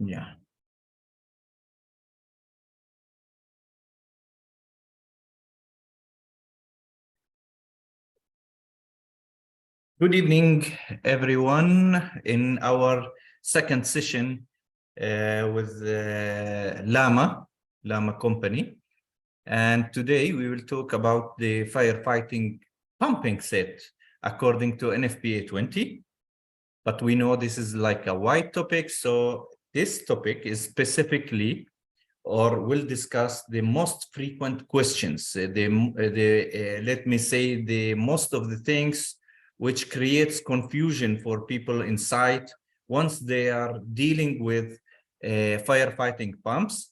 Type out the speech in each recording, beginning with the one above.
Yeah. Good evening, everyone. In our second session with Lamah Company. And today we will talk about the firefighting pumping set according to NFPA20. But we know this is like a wide topic. So this topic is specifically or will discuss the most frequent questions, let me say the most of the things which creates confusion for people inside once they are dealing with firefighting pumps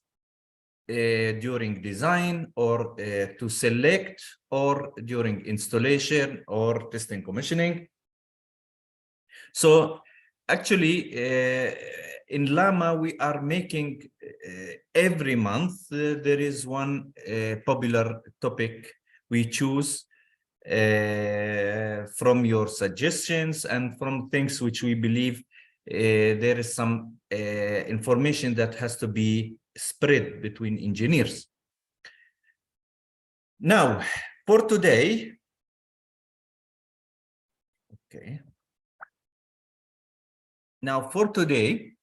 during design or to select or during installation or testing commissioning. So actually, in Lamah, we are making every month, there is one popular topic we choose from your suggestions and from things which we believe there is some information that has to be spread between engineers. Now, for today, okay. Now, for today,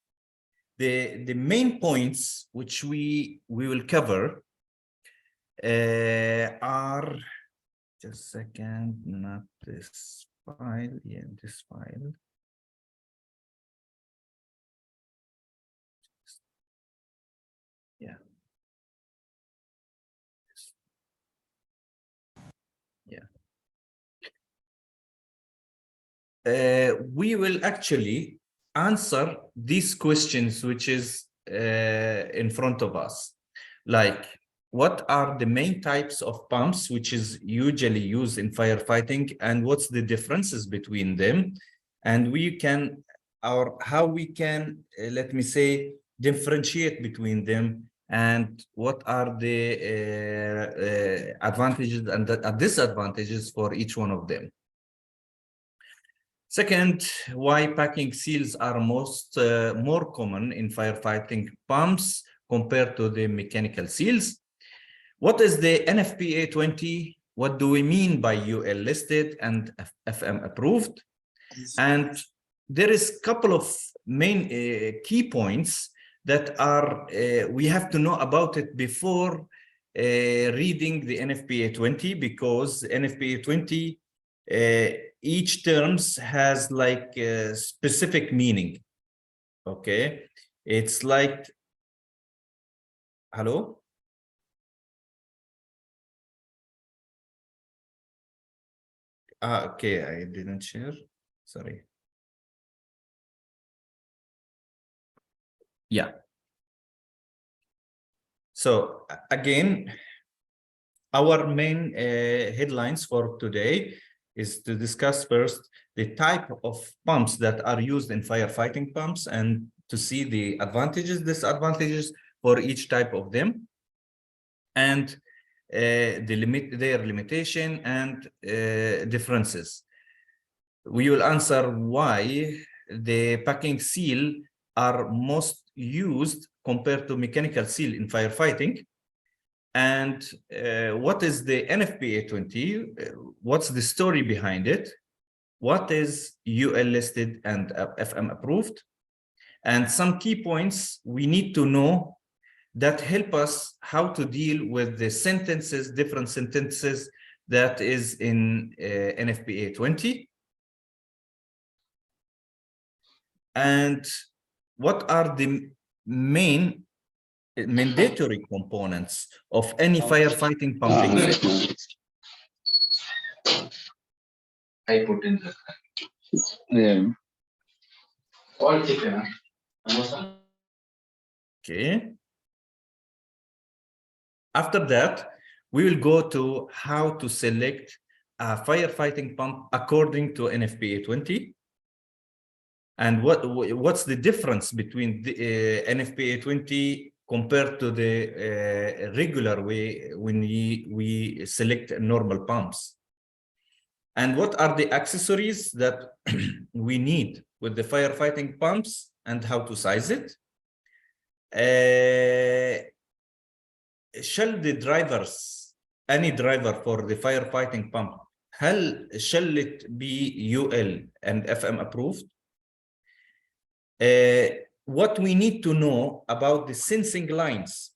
the main points which we will cover are, just a second, not this file, yeah, this file. Yeah. Yeah. We will actually answer these questions which is in front of us, like what are the main types of pumps which is usually used in firefighting and what's the differences between them, and we can how we can let me say differentiate between them, and what are the advantages and disadvantages for each one of them. Second, why packing seals are more common in firefighting pumps compared to the mechanical seals. What is the NFPA20? What do we mean by UL listed and FM approved? And there is a couple of main key points that are we have to know about it before reading the NFPA20, because NFPA20 each terms has like a specific meaning. Okay, it's like, hello? Okay, I didn't share, sorry. Yeah. So again, our main headlines for today is to discuss first the type of pumps that are used in firefighting pumps and to see the advantages, disadvantages for each type of them, and their limitation and differences. We will answer why the packing seal are most used compared to mechanical seal in firefighting, and what is the NFPA20, what's the story behind it, what is UL listed and FM approved, and some key points we need to know that help us how to deal with the sentences, different sentences that is in NFPA20, and what are the main mandatory components of any firefighting pumping set. I put in the all chicken. Okay. After that, we will go to how to select a firefighting pump according to NFPA20, and what's the difference between the NFPA20 compared to the regular way when we select normal pumps, and what are the accessories that we need with the firefighting pumps and how to size it, shall the drivers, any driver for the firefighting pump, shall it be UL and FM approved? What we need to know about the sensing lines.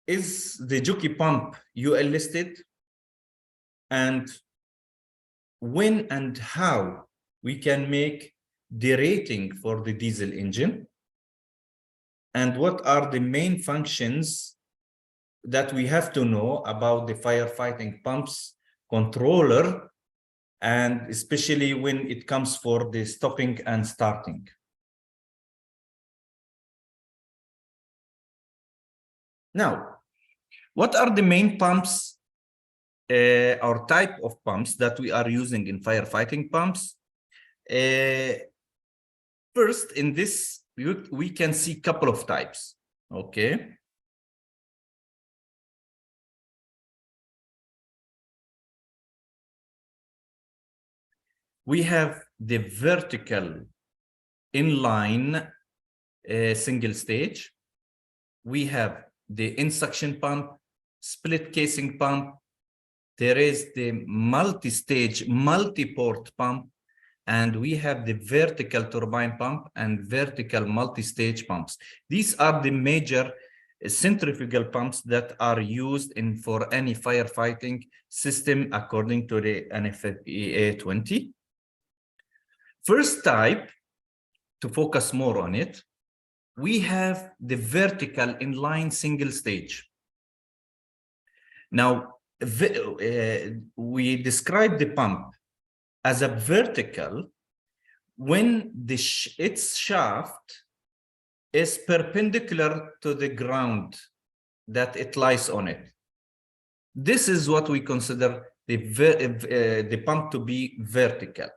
Is the jockey pump UL listed? And when and how we can make the rating for the diesel engine? And what are the main functions that we have to know about the firefighting pumps controller, and especially when it comes for the stopping and starting? Now, what are the main pumps or type of pumps that we are using in firefighting pumps? First, in this, we can see a couple of types, okay? We have the vertical inline single stage. We have the in-suction pump, split casing pump. There is the multi-stage, multi-port pump, and we have the vertical turbine pump and vertical multi-stage pumps. These are the major centrifugal pumps that are used for any firefighting system according to the NFPA20. First type, to focus more on it, we have the vertical inline single stage. Now, we describe the pump as a vertical when its shaft is perpendicular to the ground that it lies on it. This is what we consider the pump to be vertical.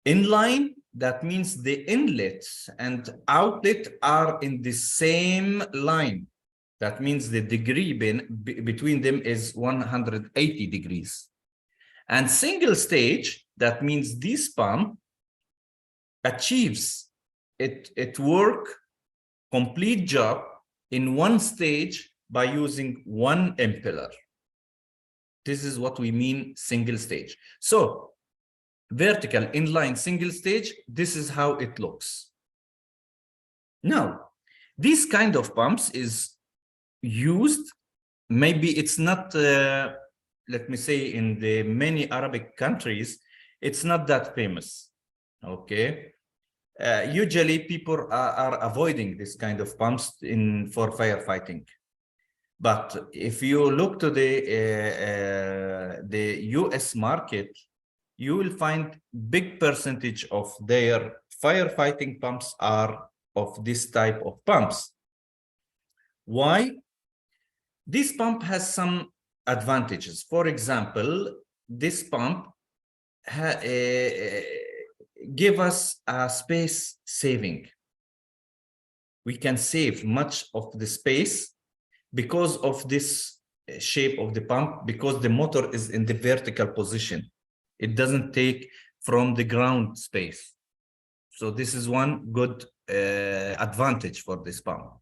Inline, that means the inlets and outlet are in the same line. That means the degree between them is 180 degrees. And single stage, that means this pump achieves it work, complete job in one stage by using one impeller. This is what we mean single stage. So vertical inline single stage, this is how it looks. Now, this kind of pumps is used, maybe it's not, let me say, in the many Arabic countries, it's not that famous, okay? Usually people are avoiding this kind of pumps for firefighting. But if you look to the US market, you will find big percentage of their firefighting pumps are of this type of pumps. Why? This pump has some advantages. For example, this pump give us a space saving. We can save much of the space because of this shape of the pump, because the motor is in the vertical position. It doesn't take from the ground space. So this is one good advantage for this pump.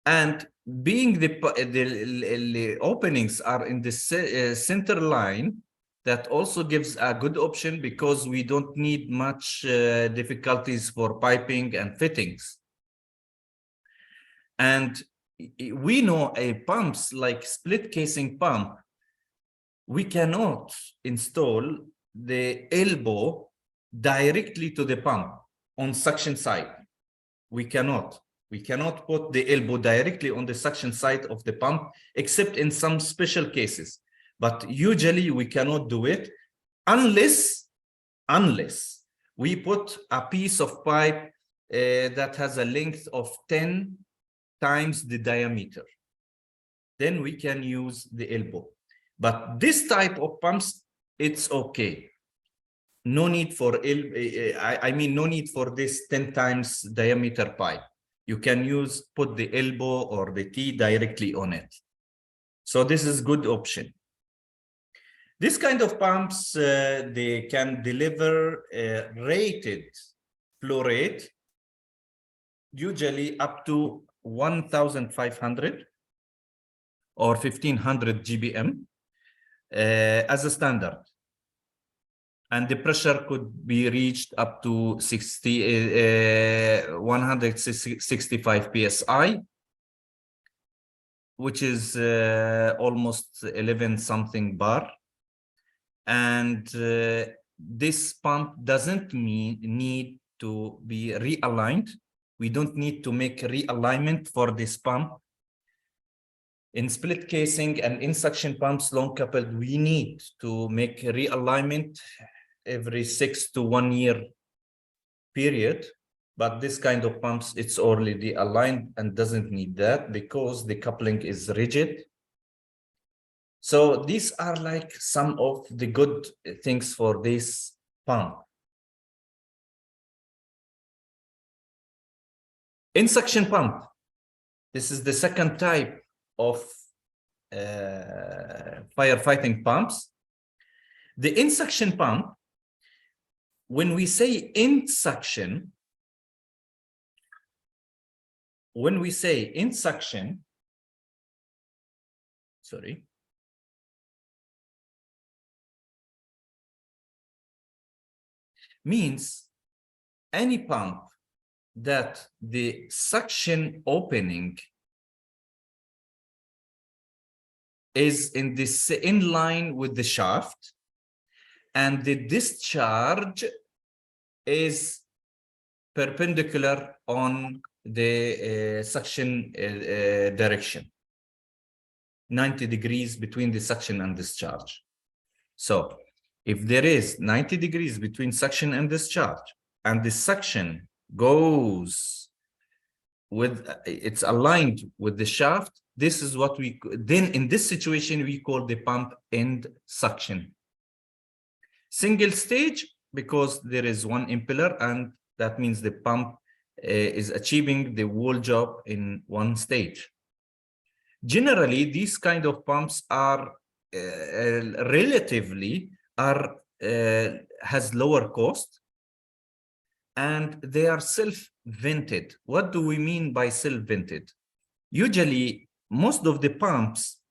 And being the openings are in the center line, that also gives a good option because we don't need much difficulties for piping and fittings. And we know pumps like split casing pump, we cannot install the elbow directly to the pump on suction side. We cannot put the elbow directly on the suction side of the pump, except in some special cases. But usually we cannot do it unless we put a piece of pipe that has a length of 10 times the diameter. Then we can use the elbow. But this type of pumps, it's okay. No need for no need for this 10 times diameter pipe. You can put the elbow or the T directly on it. So this is good option. This kind of pumps, they can deliver rated flow rate, usually up to 1,500 or 1,500 GBM as a standard. And the pressure could be reached up to 165 PSI, which is almost 11 something bar. And this pump doesn't need to be realigned. We don't need to make realignment for this pump. In split casing and in suction pumps, long coupled, we need to make realignment every 6 to 1 year period. But this kind of pumps, it's already aligned and doesn't need that because the coupling is rigid. So these are like some of the good things for this pump. In suction pump, this is the second type of firefighting pumps. The in suction pump, when we say in suction, means any pump that the suction opening is in line with the shaft and the discharge is perpendicular on the suction direction, 90 degrees between the suction and discharge. So if there is 90 degrees between suction and discharge and the suction goes with, it's aligned with the shaft, this is what we, then in this situation, we call the pump end suction. Single stage, because there is one impeller, and that means the pump is achieving the whole job in one stage. Generally, these kind of pumps are relatively has lower cost, and they are self-vented. What do we mean by self-vented? Usually, most of the pumps,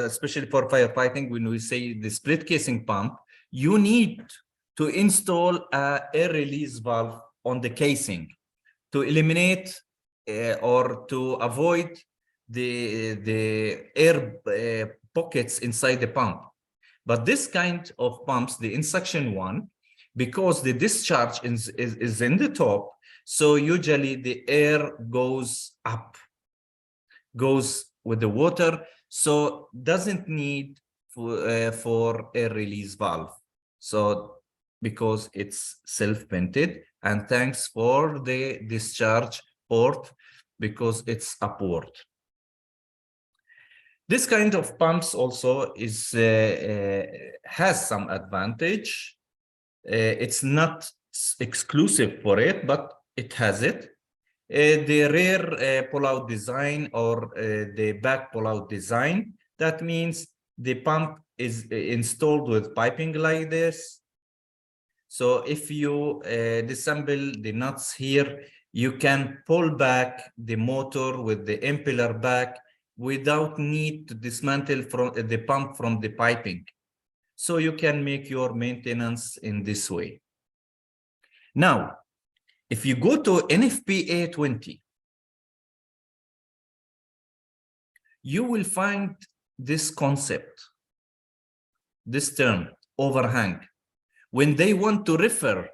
especially for firefighting, when we say the split casing pump, you need to install an air release valve on the casing to eliminate or to avoid the air pockets inside the pump. But this kind of pumps, the in suction one, because the discharge is in the top, so usually the air goes up, goes with the water, so doesn't need for air release valve. So because it's self-vented, and thanks for the discharge port because it's upward. This kind of pumps also is has some advantage. It's not exclusive for it, but it has it. The rear pull-out design or the back pull-out design, that means the pump is installed with piping like this. So if you disassemble the nuts here, you can pull back the motor with the impeller back without need to dismantle from the pump from the piping. So you can make your maintenance in this way. Now, if you go to NFPA20, you will find this concept, this term, overhang. When they want to refer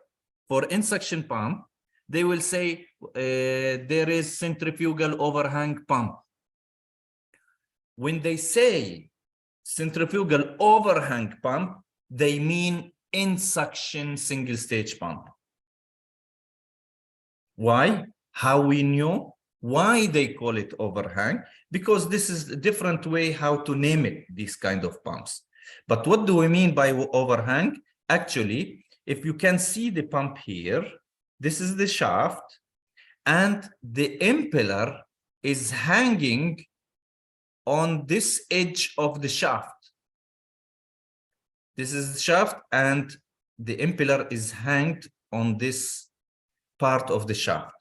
for in-suction pump, they will say there is centrifugal overhang pump. When they say centrifugal overhang pump, they mean in-suction single-stage pump. Why? How we know? Why they call it overhang? Because this is a different way how to name it, these kind of pumps. But what do we mean by overhang? Actually, if you can see the pump here, this is the shaft, and the impeller is hanging on this edge of the shaft. This is the shaft, and the impeller is hanged on this part of the shaft.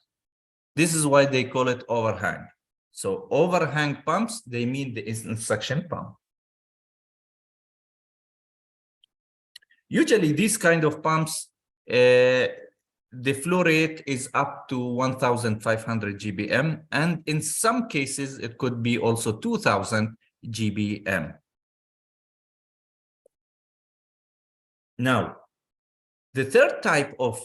This is why they call it overhang. So overhang pumps, they mean the suction pump. Usually these kind of pumps, the flow rate is up to 1,500 GBM, and in some cases it could be also 2,000 GBM. Now, the third type of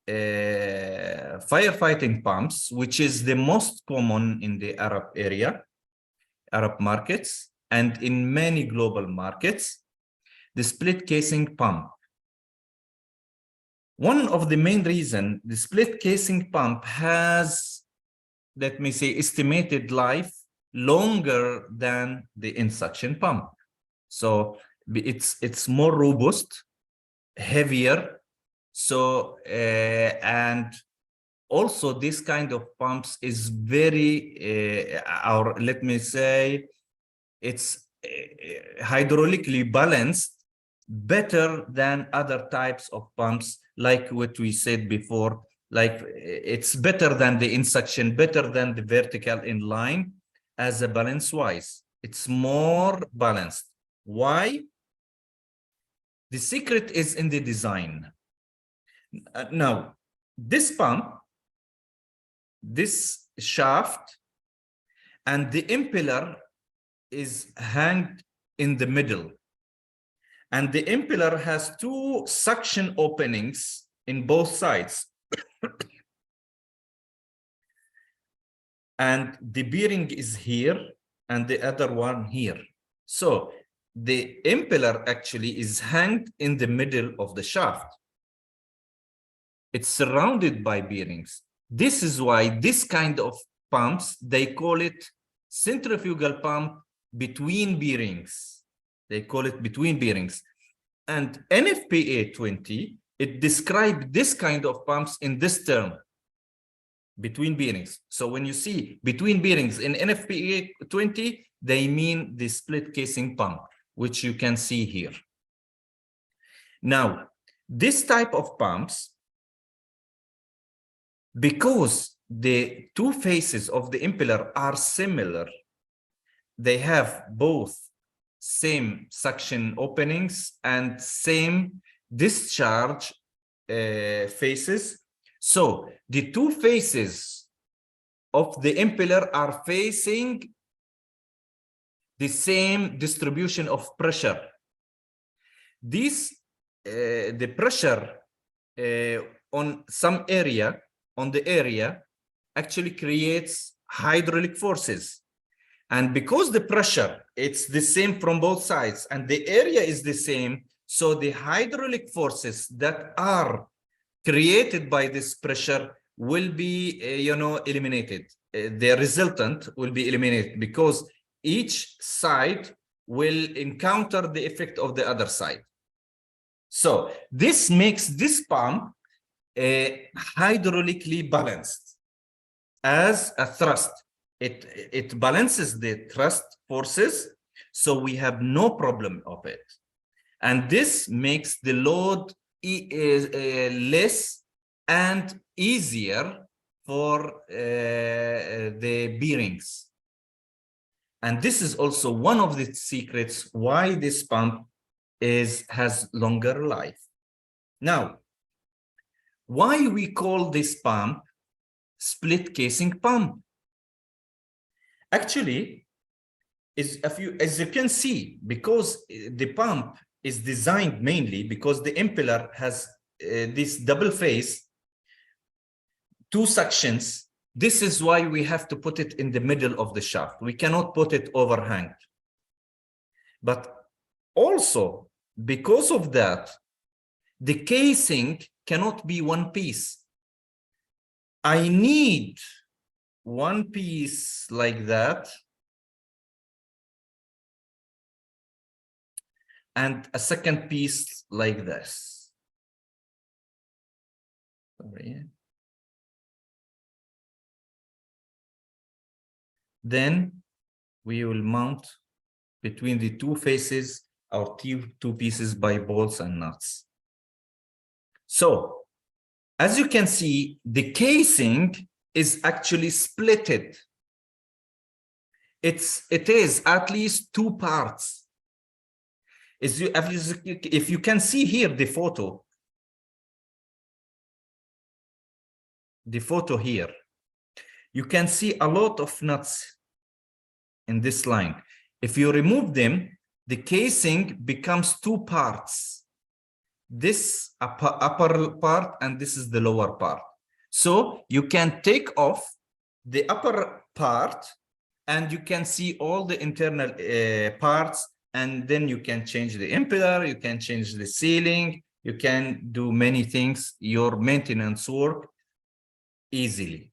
firefighting pumps, which is the most common in the Arab area, Arab markets, and in many global markets, the split casing pump. One of the main reasons the split casing pump has, let me say, estimated life longer than the in-suction pump. So it's more robust, heavier. So, and also this kind of pumps is very, or let me say, it's hydraulically balanced better than other types of pumps, like what we said before, like it's better than the in-suction, better than the vertical inline as a balance-wise. It's more balanced. Why? The secret is in the design. Now, this pump, this shaft, and the impeller is hanged in the middle. And the impeller has two suction openings in both sides. And the bearing is here and the other one here. So the impeller actually is hanged in the middle of the shaft. It's surrounded by bearings. This is why this kind of pumps, they call it centrifugal pump between bearings. They call it between bearings. And NFPA20, it described this kind of pumps in this term, between bearings. So when you see between bearings in NFPA20, they mean the split casing pump, which you can see here. Now, this type of pumps, because the two faces of the impeller are similar, they have both same suction openings and same discharge faces. So the two faces of the impeller are facing the same distribution of pressure. This, the pressure on some area, on the area, actually creates hydraulic forces. And because the pressure, it's the same from both sides and the area is the same, so the hydraulic forces that are created by this pressure will be, eliminated. The resultant will be eliminated because each side will encounter the effect of the other side. So this makes this pump hydraulically balanced as a thrust. It balances the thrust forces, so we have no problem of it. And this makes the load less and easier for the bearings. And this is also one of the secrets why this pump has longer life. Now, why we call this pump split casing pump? Actually, as you can see, because the pump is designed mainly because the impeller has this double face, two suctions. This is why we have to put it in the middle of the shaft. We cannot put it overhanged. But also, because of that, the casing cannot be one piece. I need one piece like that and a second piece like this. Sorry. Then we will mount between the two faces or two pieces by bolts and nuts. So as you can see, the casing is actually splitted. It is at least two parts. If you can see here the photo here, you can see a lot of nuts in this line. If you remove them, the casing becomes two parts. This upper part and this is the lower part. So you can take off the upper part and you can see all the internal parts, and then you can change the impeller, you can change the sealing, you can do many things, your maintenance work easily.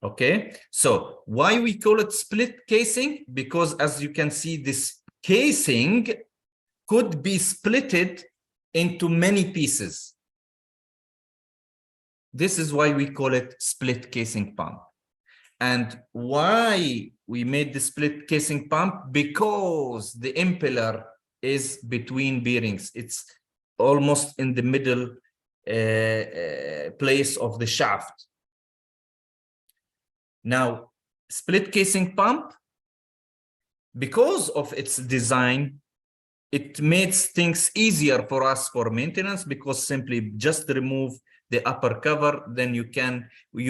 Okay, so why we call it split casing? Because as you can see, this casing could be splitted into many pieces. This is why we call it split casing pump. And why we made the split casing pump? Because the impeller is between bearings. It's almost in the middle place of the shaft. Now, split casing pump, because of its design, it makes things easier for us for maintenance, because simply just remove the upper cover, then you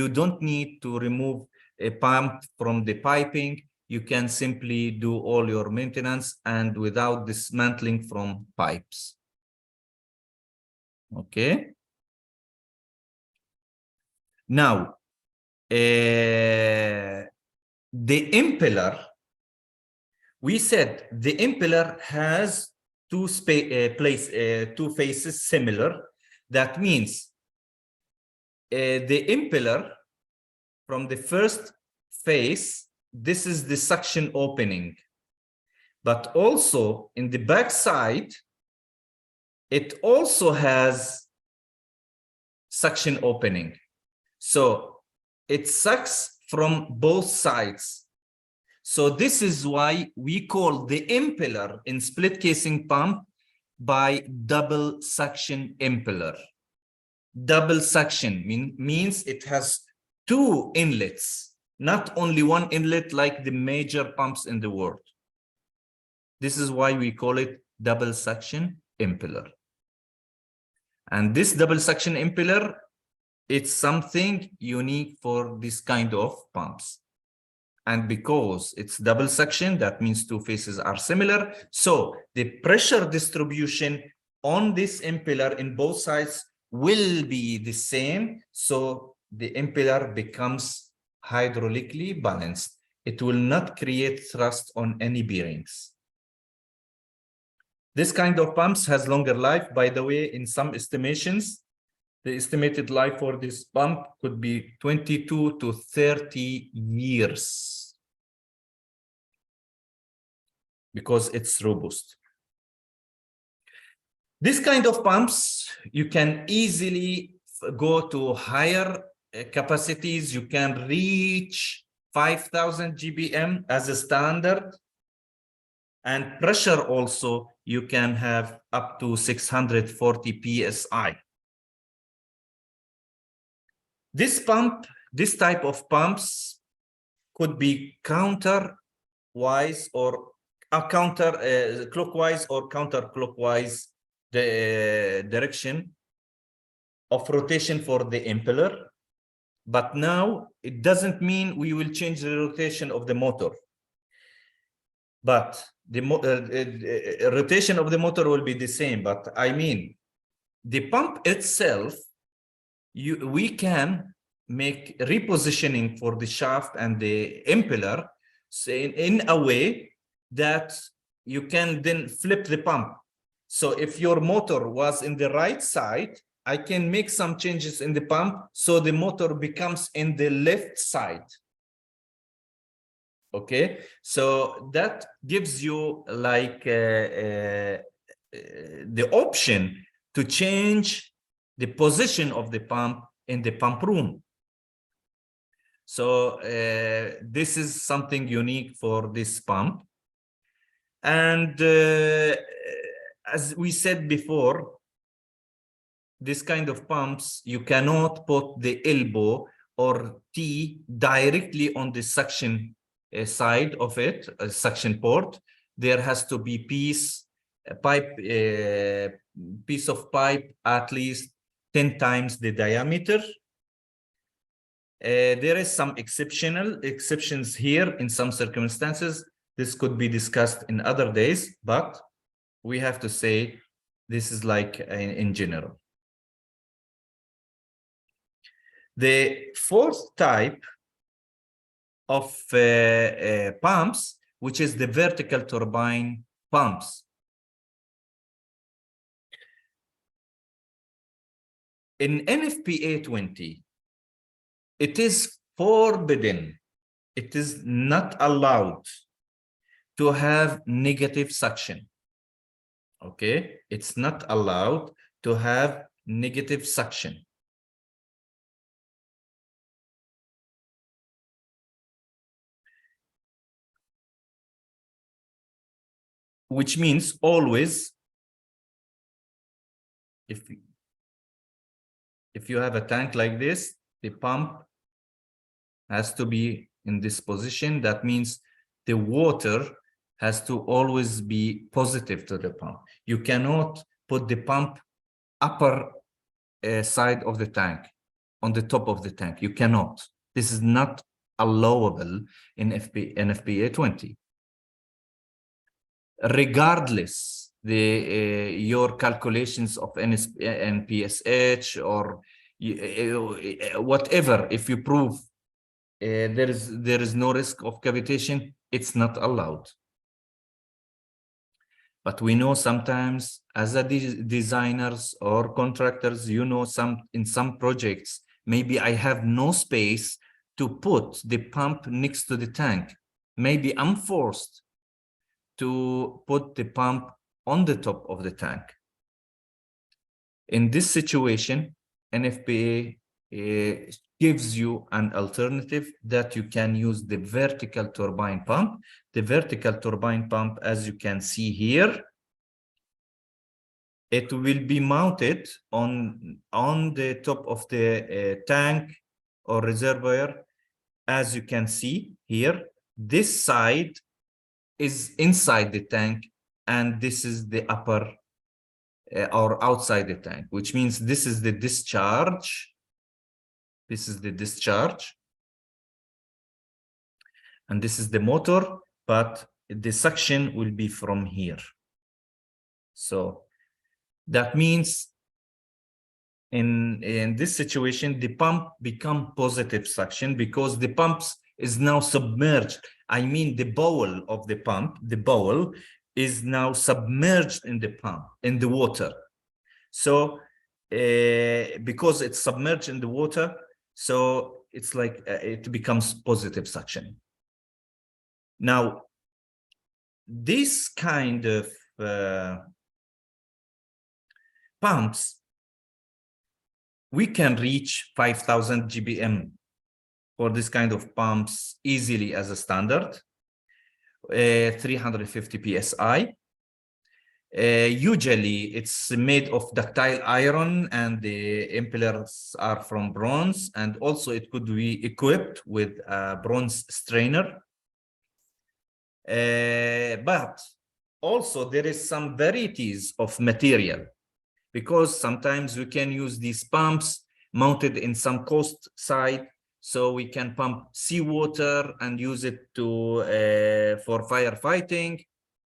don't need to remove a pump from the piping. You can simply do all your maintenance and without dismantling from pipes. Okay. Now, the impeller, we said the impeller has two faces similar. That means the impeller from the first face, this is the suction opening, but also in the back side, it also has suction opening. So it sucks from both sides. So this is why we call the impeller in split casing pump by double suction impeller. Double suction means it has two inlets, not only one inlet like the major pumps in the world. This is why we call it double suction impeller. And this double suction impeller, it's something unique for this kind of pumps. And because it's double suction, that means two faces are similar. So the pressure distribution on this impeller in both sides will be the same. So the impeller becomes hydraulically balanced. It will not create thrust on any bearings. This kind of pumps has longer life. By the way, in some estimations, the estimated life for this pump could be 22 to 30 years because it's robust. This kind of pumps, you can easily go to higher capacities. You can reach 5,000 GBM as a standard. And pressure also, you can have up to 640 PSI. This pump, this type of pumps could be counterwise or clockwise or counterclockwise the direction of rotation for the impeller. But now it doesn't mean we will change the rotation of the motor. But the rotation of the motor will be the same. But I mean, the pump itself, we can make repositioning for the shaft and the impeller in a way that you can then flip the pump. So if your motor was in the right side, I can make some changes in the pump so the motor becomes in the left side. Okay, so that gives you like the option to change the position of the pump in the pump room. So this is something unique for this pump. And as we said before, this kind of pumps, you cannot put the elbow or T directly on the suction side of it, a suction port. There has to be piece of pipe at least 10 times the diameter. There is some exceptions here in some circumstances. This could be discussed in other days, but we have to say this is like in general. The fourth type of pumps, which is the vertical turbine pumps. In NFPA20, it is forbidden, it is not allowed to have negative suction. Okay, it's not allowed to have negative suction. Which means always, if you have a tank like this, the pump has to be in this position. That means the water has to always be positive to the pump. You cannot put the pump upper side of the tank, on the top of the tank. You cannot. This is not allowable in NFPA20. Regardless your calculations of NPSH or whatever, if you prove there is no risk of cavitation, it's not allowed. But we know sometimes as a designers or contractors, you know, in some projects, maybe I have no space to put the pump next to the tank. Maybe I'm forced to put the pump on the top of the tank. In this situation, NFPA gives you an alternative that you can use the vertical turbine pump. The vertical turbine pump, as you can see here, it will be mounted on the top of the tank or reservoir. As you can see here, this side is inside the tank, and this is the upper or outside the tank, which means this is the discharge. This is the discharge. And this is the motor, but the suction will be from here. So that means in this situation, the pump become positive suction because the pumps is now submerged. I mean, the bowl of the pump, the bowl is now submerged in the pump, in the water. So because it's submerged in the water, so it's like it becomes positive suction. Now, this kind of pumps, we can reach 5,000 GBM for this kind of pumps easily as a standard, 350 PSI. Usually it's made of ductile iron and the impellers are from bronze, and also it could be equipped with a bronze strainer. But also there is some varieties of material, because sometimes we can use these pumps mounted in some coast side, so we can pump seawater and use it to for firefighting.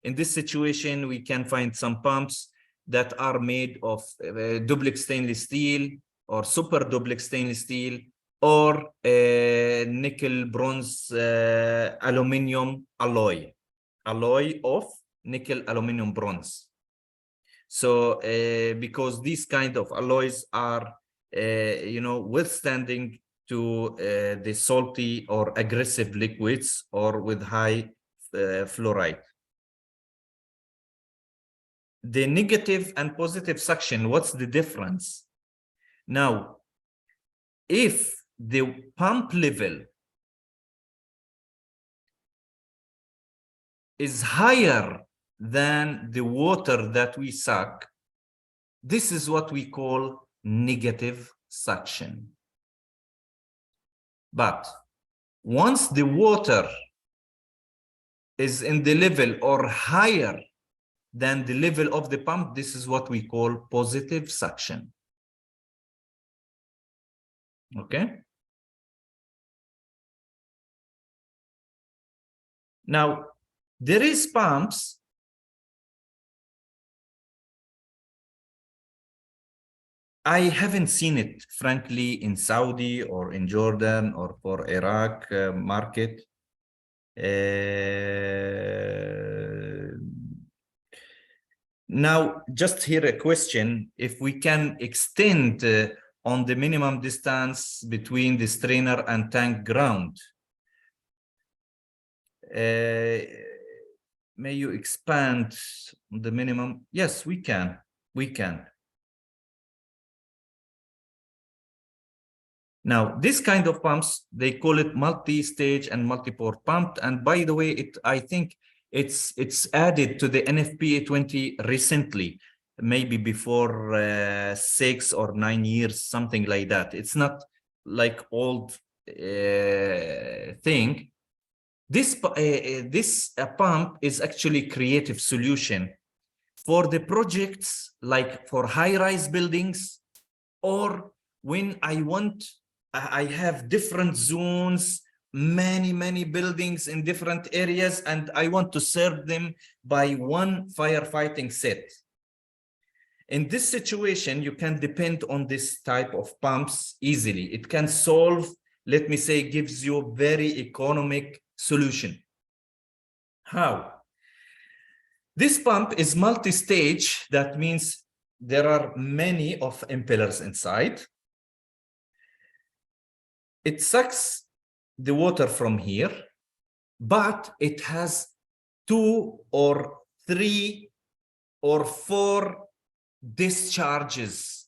In this situation, we can find some pumps that are made of duplex stainless steel or super duplex stainless steel or nickel bronze aluminum alloy of nickel aluminum bronze. So because these kind of alloys are you know, withstanding to the salty or aggressive liquids or with high fluoride. The negative and positive suction, what's the difference? Now, if the pump level is higher than the water that we suck, this is what we call negative suction. But once the water is in the level or higher than the level of the pump, this is what we call positive suction. Okay? Now, there is pumps I haven't seen it, frankly, in Saudi or in Jordan or for Iraq market. Now, just here a question, if we can extend on the minimum distance between the strainer and tank ground. May you expand on the minimum? Yes, we can. We can. Now, this kind of pumps, they call it multi-stage and multi-port pump. And by the way, I think it's added to the NFPA20 recently, maybe before 6 or 9 years, something like that. It's not like old thing. This pump is actually a creative solution for the projects like for high-rise buildings, or when I have different zones, many buildings in different areas, and I want to serve them by one firefighting set. In this situation, you can depend on this type of pumps easily. It can solve, let me say, gives you a very economic solution. How? This pump is multi-stage. That means there are many of impellers inside. It sucks the water from here, but it has 2 or 3 or 4 discharges.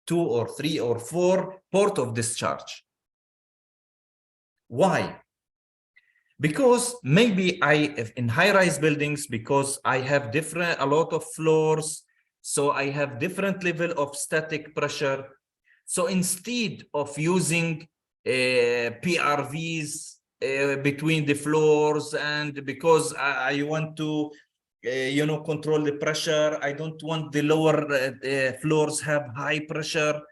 2 or 3 or 4 port of discharge. Why? Because maybe in high-rise buildings, because I have a lot of floors, so I have different level of static pressure. So instead of using PRVs between the floors, and because I want to control the pressure, I don't want the lower floors have high pressure.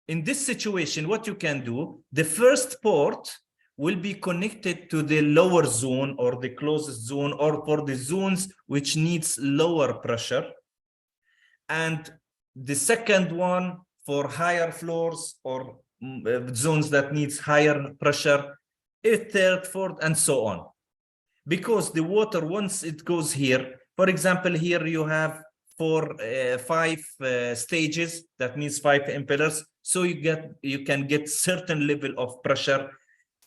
In this situation, what you can do, the first port will be connected to the lower zone or the closest zone, or for the zones which needs lower pressure. And the second one for higher floors or zones that needs higher pressure, a third, fourth, and so on. Because the water, once it goes here, for example, here you have 5 stages, that means 5 impellers. So you can get certain level of pressure.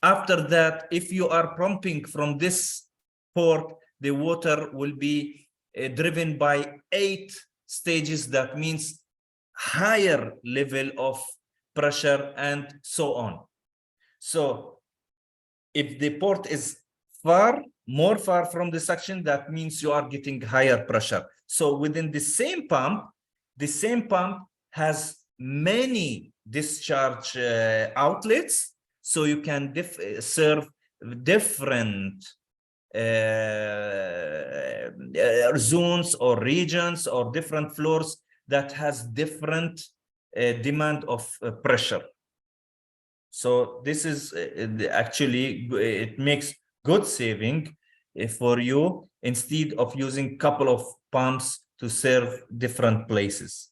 After that, if you are pumping from this port, the water will be driven by 8 stages. That means higher level of pressure and so on. So if the port is more far from the suction, that means you are getting higher pressure. So within the same pump has many discharge outlets, so you can serve different zones or regions or different floors that has different demand of pressure. So this is actually, it makes good saving for you instead of using couple of pumps to serve different places.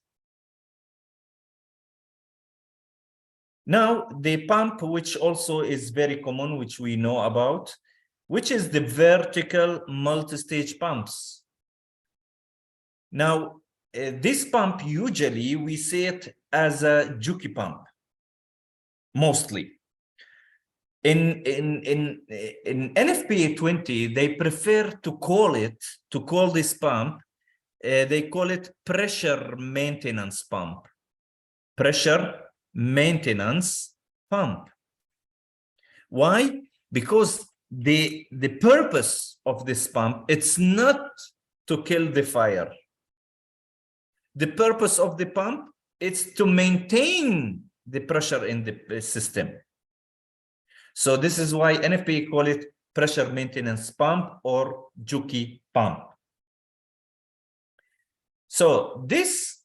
Now, the pump, which also is very common, which we know about, which is the vertical multi-stage pumps. Now, this pump, usually we see it as a jockey pump, mostly. In NFPA20, they prefer to call this pump, they call it pressure maintenance pump. Pressure maintenance pump. Why? Because the purpose of this pump, it's not to kill the fire. The purpose of the pump is to maintain the pressure in the system. So this is why NFPA call it pressure maintenance pump or Juki pump. So this,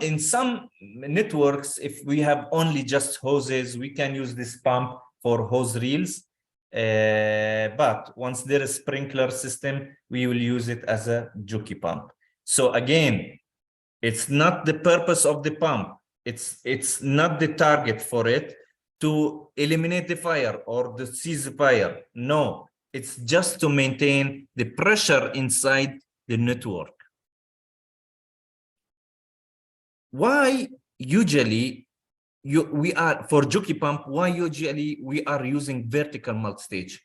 in some networks, if we have only just hoses, we can use this pump for hose reels. But once there is sprinkler system, we will use it as a Juki pump. So again, it's not the purpose of the pump. It's not the target for it to eliminate the fire or to seize the fire. No, it's just to maintain the pressure inside the network. Why usually we are for Juki pump? Why usually we are using vertical multi-stage?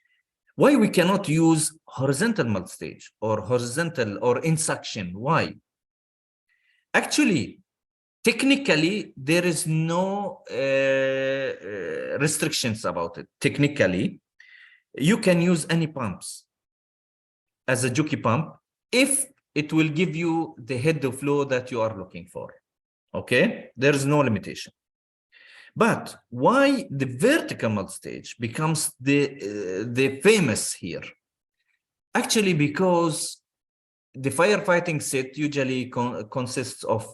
Why we cannot use horizontal multi-stage or horizontal or in suction? Why? Actually, technically, there is no restrictions about it. Technically, you can use any pumps as a Juki pump if it will give you the head of flow that you are looking for. Okay, there is no limitation. But why the vertical multi-stage becomes the famous here? Actually, because the firefighting set usually consists of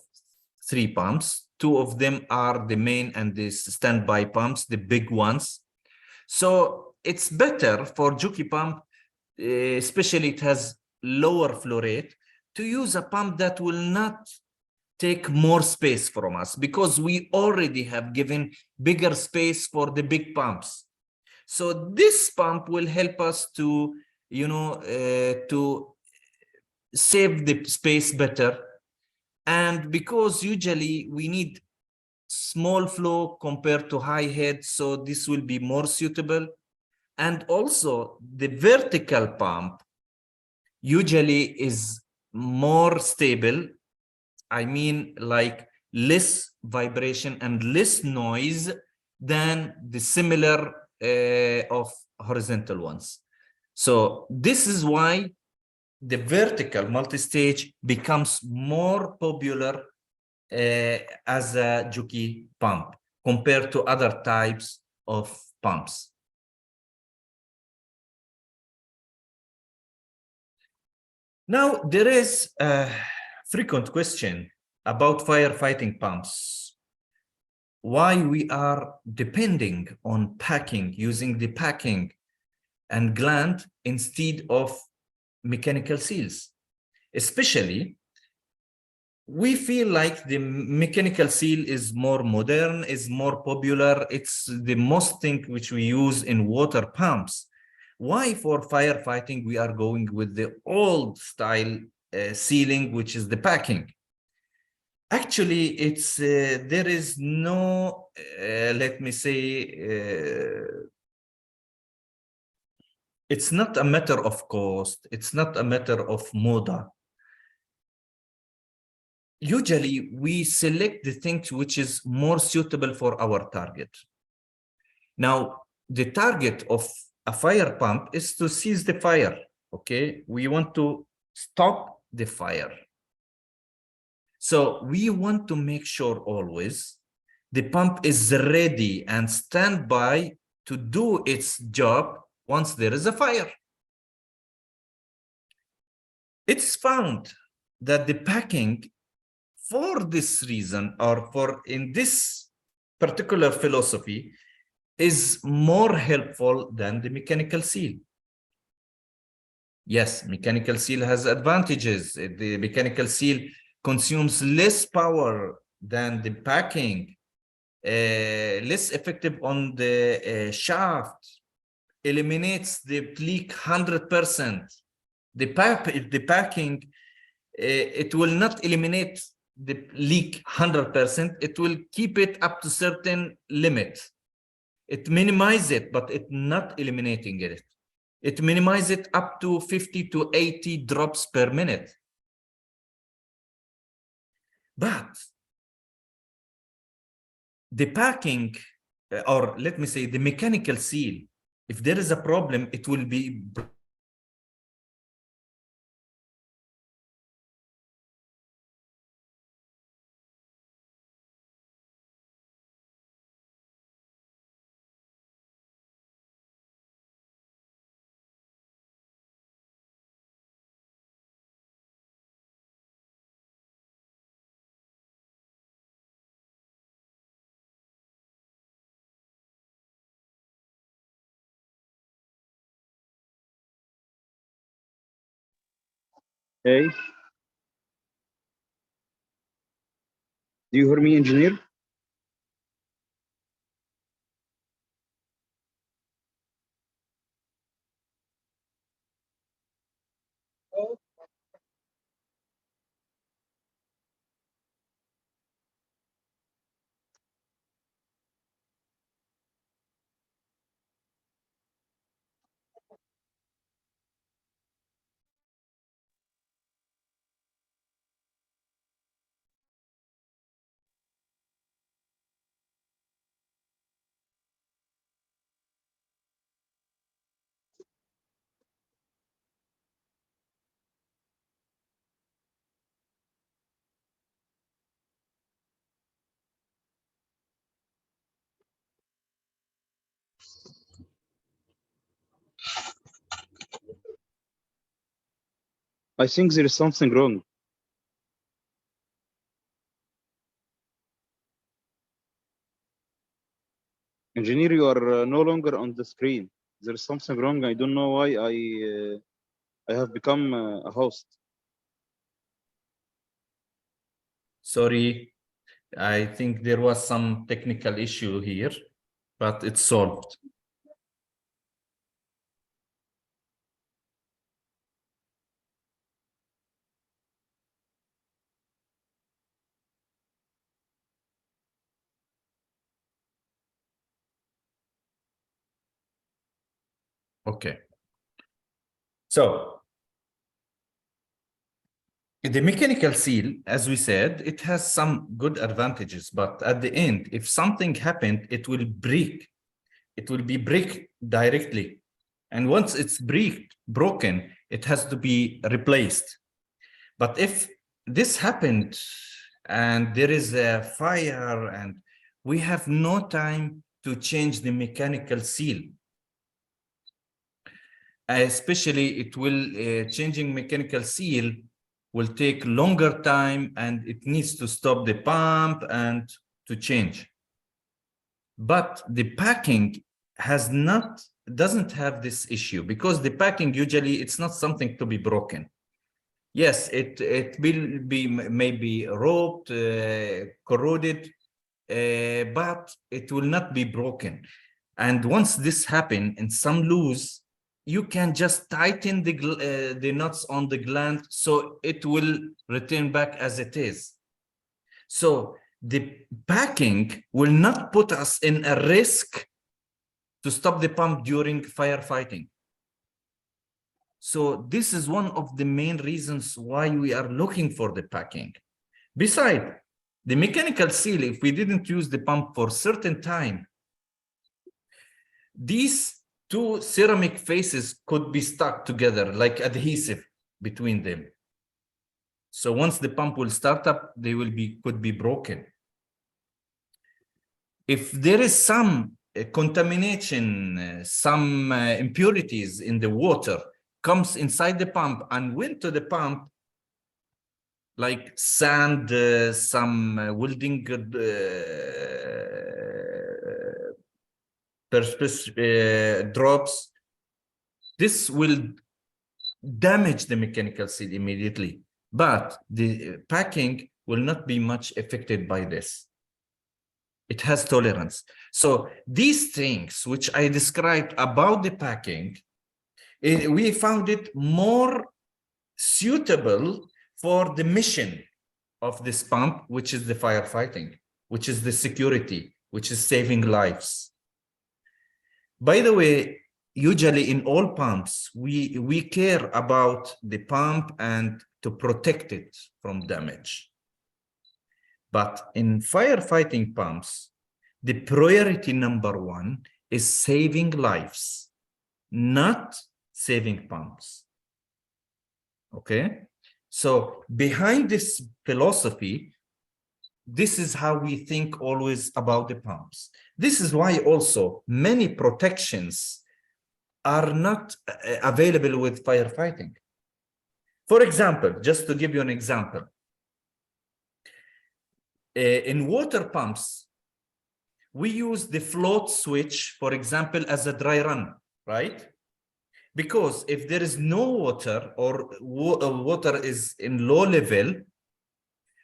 3 pumps. 2 of them are the main and the standby pumps, the big ones. So it's better for Juki pump, especially it has lower flow rate, to use a pump that will not take more space from us, because we already have given bigger space for the big pumps. So this pump will help us to, to save the space better. And because usually we need small flow compared to high head, so this will be more suitable. And also the vertical pump usually is more stable. I mean, like less vibration and less noise than the similar of horizontal ones. So this is why the vertical multi-stage becomes more popular as a Juki pump compared to other types of pumps. Now, there is a frequent question about firefighting pumps. Why we are depending on packing, using the packing and gland instead of mechanical seals. Especially, we feel like the mechanical seal is more modern, is more popular. It's the most thing which we use in water pumps. Why for firefighting we are going with the old style sealing, which is the packing? Actually, it's there is no, let me say, it's not a matter of cost. It's not a matter of moda. Usually, we select the things which is more suitable for our target. Now, the target of a fire pump is to seize the fire, okay? We want to stop the fire. So we want to make sure always the pump is ready and standby to do its job once there is a fire. It's found that the packing, for this reason, or for in this particular philosophy, is more helpful than the mechanical seal. Yes, mechanical seal has advantages. The mechanical seal consumes less power than the packing, less effective on the shaft, eliminates the leak 100%. The packing, it will not eliminate the leak 100%. It will keep it up to certain limit. It minimizes it, but it's not eliminating it. It minimizes it up to 50 to 80 drops per minute. But the packing, or let me say the mechanical seal, If there is a problem, it will be Hey, do you hear me, engineer? I think there is something wrong. Engineer, you are no longer on the screen. There is something wrong. I don't know why I have become a host. sorry. I think there was some technical issue here, but it's solved. Okay. So the mechanical seal, as we said, it has some good advantages, but at the end, if something happened, it will break. It will be break directly. And once it's broken, it has to be replaced. But if this happened and there is a fire and we have no time to change the mechanical seal, especially it will changing mechanical seal will take longer time and it needs to stop the pump and to change. But the packing doesn't have this issue because the packing usually it's not something to be broken. Yes, it will be maybe roped, corroded, but it will not be broken. And once this happens and some loose, you can just tighten the nuts on the gland so it will return back as it is. So the packing will not put us in a risk to stop the pump during firefighting. So this is one of the main reasons why we are looking for the packing. Besides, the mechanical seal, if we didn't use the pump for a certain time, these two ceramic faces could be stuck together like adhesive between them. So once the pump will start up, they could be broken. If there is some contamination, some impurities in the water comes inside the pump and went to the pump, like sand, some welding drops, this will damage the mechanical seal immediately, but the packing will not be much affected by this. It has tolerance. So these things which I described about the packing, we found it more suitable for the mission of this pump, which is the firefighting, which is the security, which is saving lives. By the way, usually in all pumps, we care about the pump and to protect it from damage. But in firefighting pumps, the priority number one is saving lives. not saving pumps. Okay, so behind this philosophy, this is how we think always about the pumps. This is why also many protections are not available with firefighting. For example, just to give you an example, in water pumps, we use the float switch, for example, as a dry run, right? Because if there is no water or water is in low level,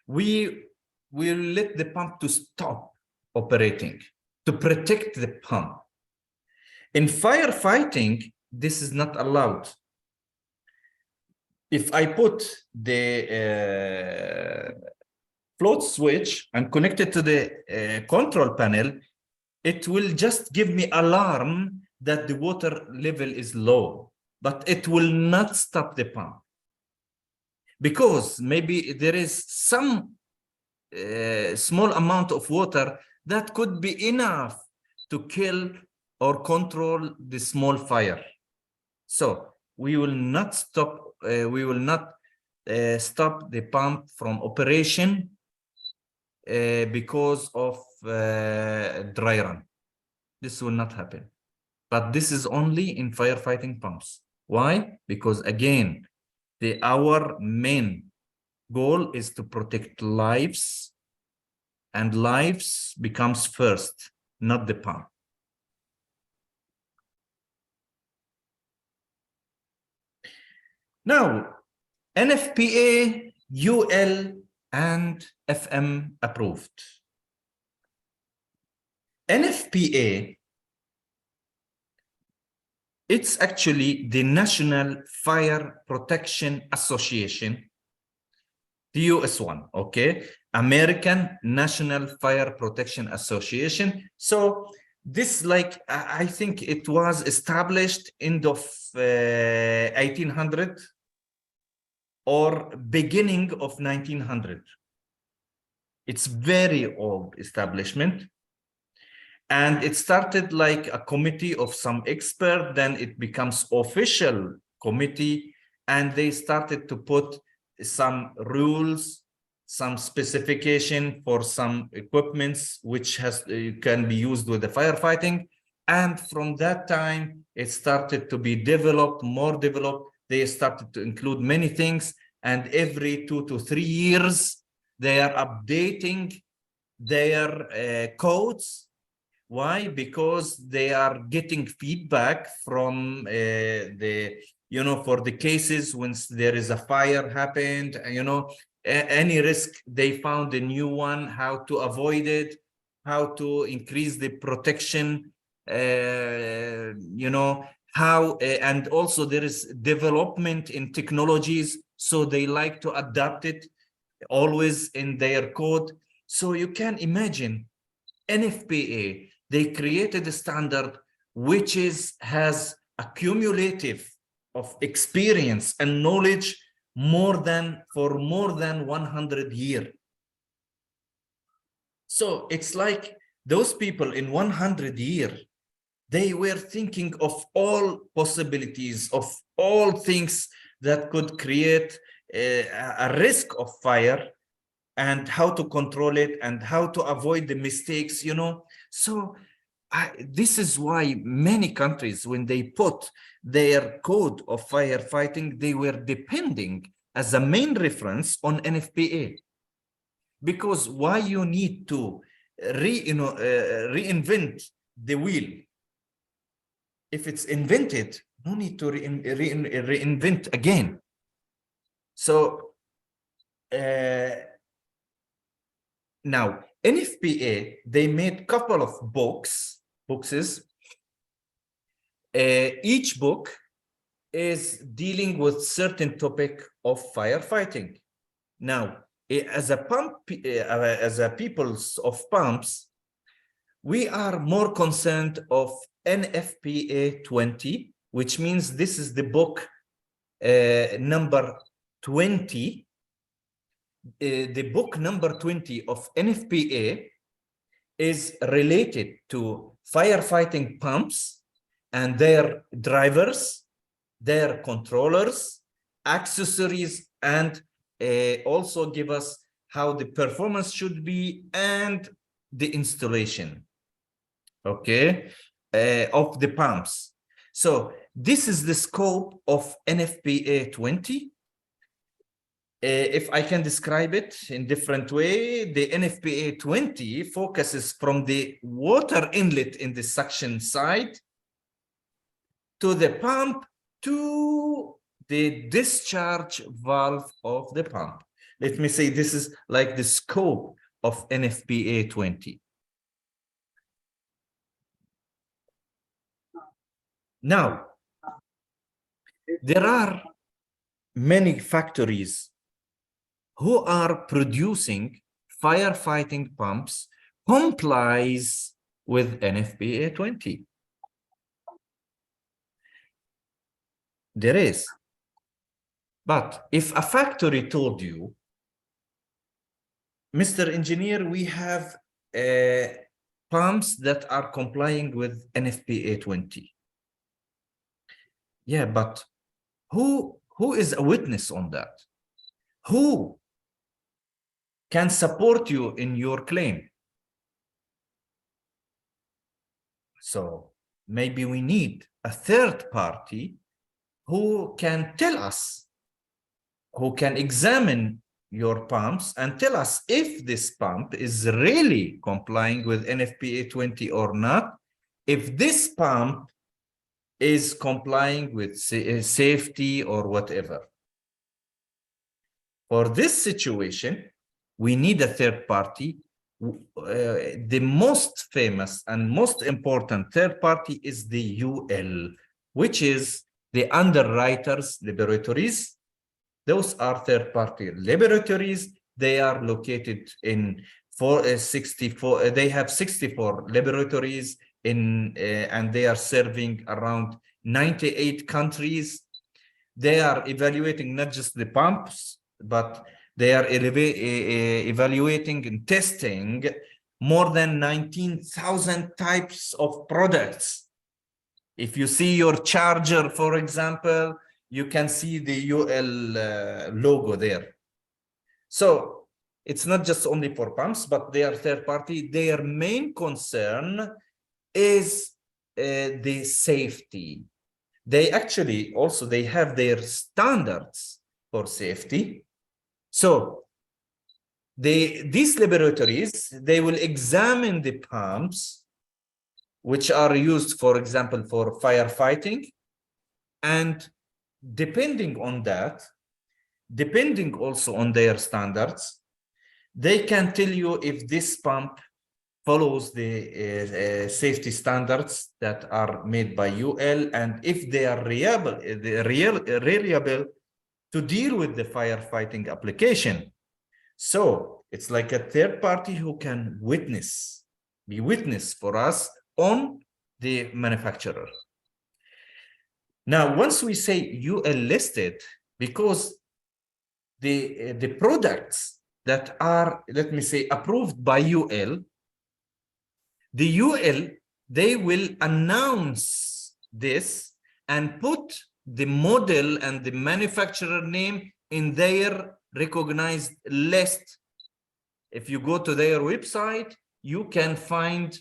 we will let the pump to stop operating to protect the pump. In firefighting, this is not allowed. If I put the float switch and connect it to the control panel, it will just give me alarm that the water level is low, but it will not stop the pump. Because maybe there is some small amount of water that could be enough to kill or control the small fire. So we will not stop, stop the pump from operation because of dry run. This will not happen. But this is only in firefighting pumps. Why? Because again, our main goal is to protect lives, and lives becomes first, not the pump. Now, NFPA, UL, and FM approved. NFPA, it's actually the National Fire Protection Association, the US one, okay? American National Fire Protection Association. So this, like, I think it was established end of 1800 or beginning of 1900. It's very old establishment. And it started like a committee of some expert, then it becomes official committee, and they started to put some rules, some specification for some equipments which can be used with the firefighting. And from that time, it started to be developed, more developed. They started to include many things, and every 2 to 3 years, they are updating their codes. Why? Because they are getting feedback from for the cases when there is a fire happened, any risk, they found a new one, how to avoid it, how to increase the protection, and also there is development in technologies, so they like to adapt it always in their code. So you can imagine NFPA, they created a standard which has a cumulative of experience and knowledge for more than 100 years. So it's like those people in 100 years, they were thinking of all possibilities, of all things that could create a risk of fire, and how to control it and how to avoid the mistakes, So this is why many countries, when they put their code of firefighting, they were depending as a main reference on NFPA. Because why you need to reinvent the wheel? If it's invented, no need to reinvent again. So now, NFPA, they made a couple of boxes. Each book is dealing with certain topic of firefighting. Now, as a peoples of pumps, we are more concerned of NFPA20, which means this is the book number 20. The book number 20 of NFPA is related to firefighting pumps and their drivers, their controllers, accessories, and also give us how the performance should be and the installation, okay, of the pumps. So this is the scope of NFPA20. If I can describe it in different way, the NFPA20 focuses from the water inlet in the suction side to the pump to the discharge valve of the pump. Let me say this is like the scope of NFPA20. Now, there are many factories who are producing firefighting pumps complies with NFPA20. There is. But if a factory told you, Mr. Engineer, we have pumps that are complying with NFPA20. Yeah, but who is a witness on that? Who can support you in your claim? So maybe we need a third party who can tell us, who can examine your pumps and tell us if this pump is really complying with NFPA20 or not, if this pump is complying with safety or whatever. For this situation, we need a third party. The most famous and most important third party is the UL, which is the underwriters laboratories. Those are third party laboratories. They are located in 64. They have 64 laboratories in, and they are serving around 98 countries. They are evaluating not just the pumps, but they are evaluating and testing more than 19,000 types of products. If you see your charger, for example, you can see the UL logo there. So it's not just only for pumps, but they are third party. Their main concern is the safety. They actually also, they have their standards for safety. So these laboratories, they will examine the pumps which are used, for example, for firefighting. And depending on that, depending also on their standards, they can tell you if this pump follows the safety standards that are made by UL, and if they are reliable to deal with the firefighting application. So it's like a third party who can be witness for us on the manufacturer. Now, once we say UL listed, because the products that are, let me say, approved by UL, the UL, they will announce this and put the model and the manufacturer name in their recognized list. If you go to their website, you can find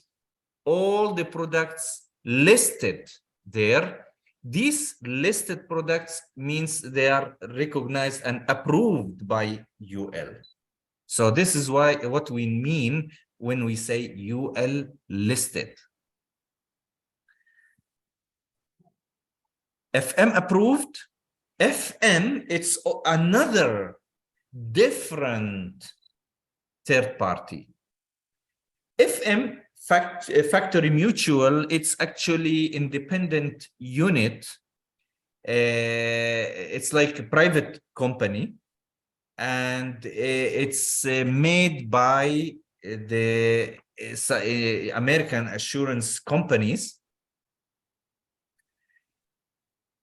all the products listed there. These listed products means they are recognized and approved by UL. So this is what we mean when we say UL listed. FM approved. FM, it's another different third party. FM, factory mutual, it's actually independent unit. It's like a private company, and it's made by the American assurance companies.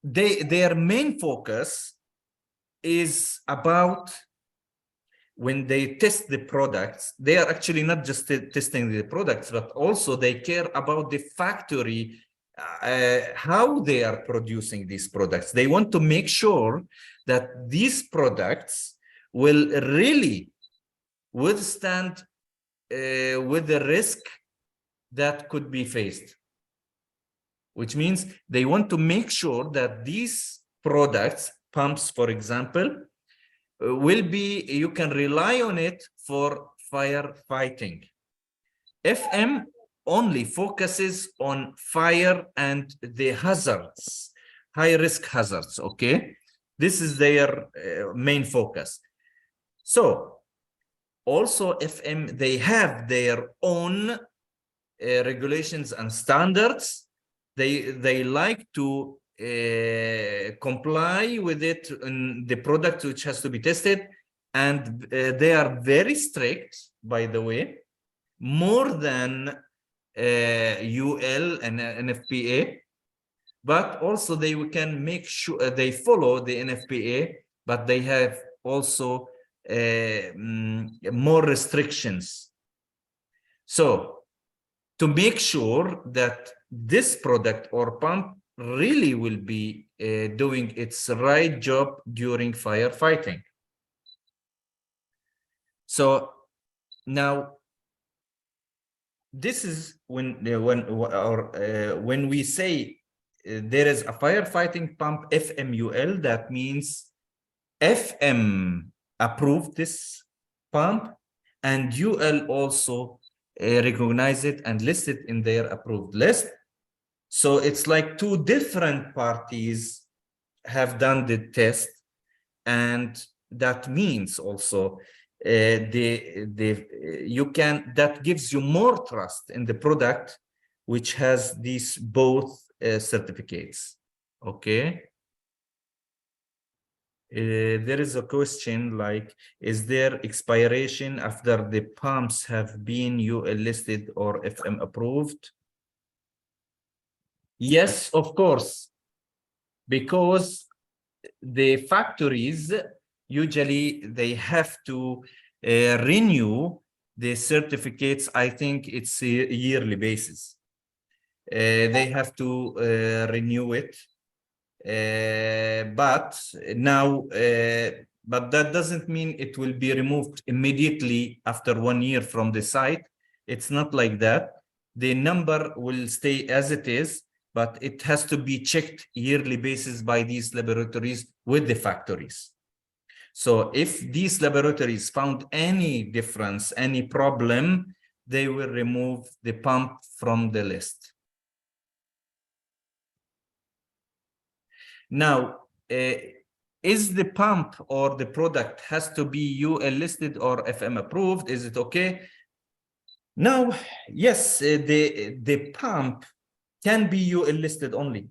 Their main focus is about, when they test the products, they are actually not just testing the products, but also they care about the factory how they are producing these products. They want to make sure that these products will really withstand with the risk that could be faced, which means they want to make sure that these products, pumps, for example, will be, you can rely on it for firefighting. FM only focuses on fire and the hazards, high risk hazards, okay? This is their main focus. So also FM, they have their own regulations and standards. They like to comply with it in the product which has to be tested, and they are very strict, by the way, more than UL and NFPA, but also they can make sure they follow the NFPA, but they have also more restrictions. So to make sure that this product or pump really will be doing its right job during firefighting. So now, this is when we say there is a firefighting pump FMUL, that means FM approved this pump, and UL also recognize it and list it in their approved list. So it's like two different parties have done the test, and that means also that gives you more trust in the product which has these both certificates. Okay. There is a question like, is there expiration after the pumps have been UL listed or FM approved? Yes, of course, because the factories usually they have to renew the certificates. I think it's a yearly basis. They have to renew it. But that doesn't mean it will be removed immediately after 1 year from the site. It's not like that. The number will stay as it is, but it has to be checked yearly basis by these laboratories with the factories. So if these laboratories found any difference, any problem, they will remove the pump from the list. Now, is the pump or the product has to be UL listed or FM approved? Is it okay? Now, yes, the pump can be UL listed only.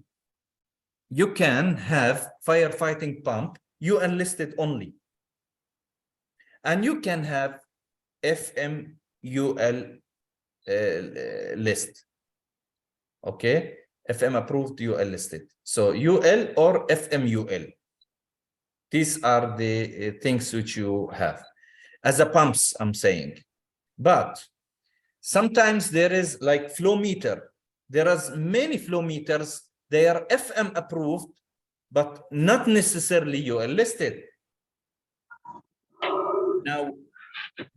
You can have firefighting pump UL listed only. And you can have FM UL list. Okay? FM approved, UL listed. So UL or FMUL. These are the things which you have. As a pumps, I'm saying. But sometimes there is like flow meter. There are many flow meters. They are FM approved, but not necessarily UL listed. Now,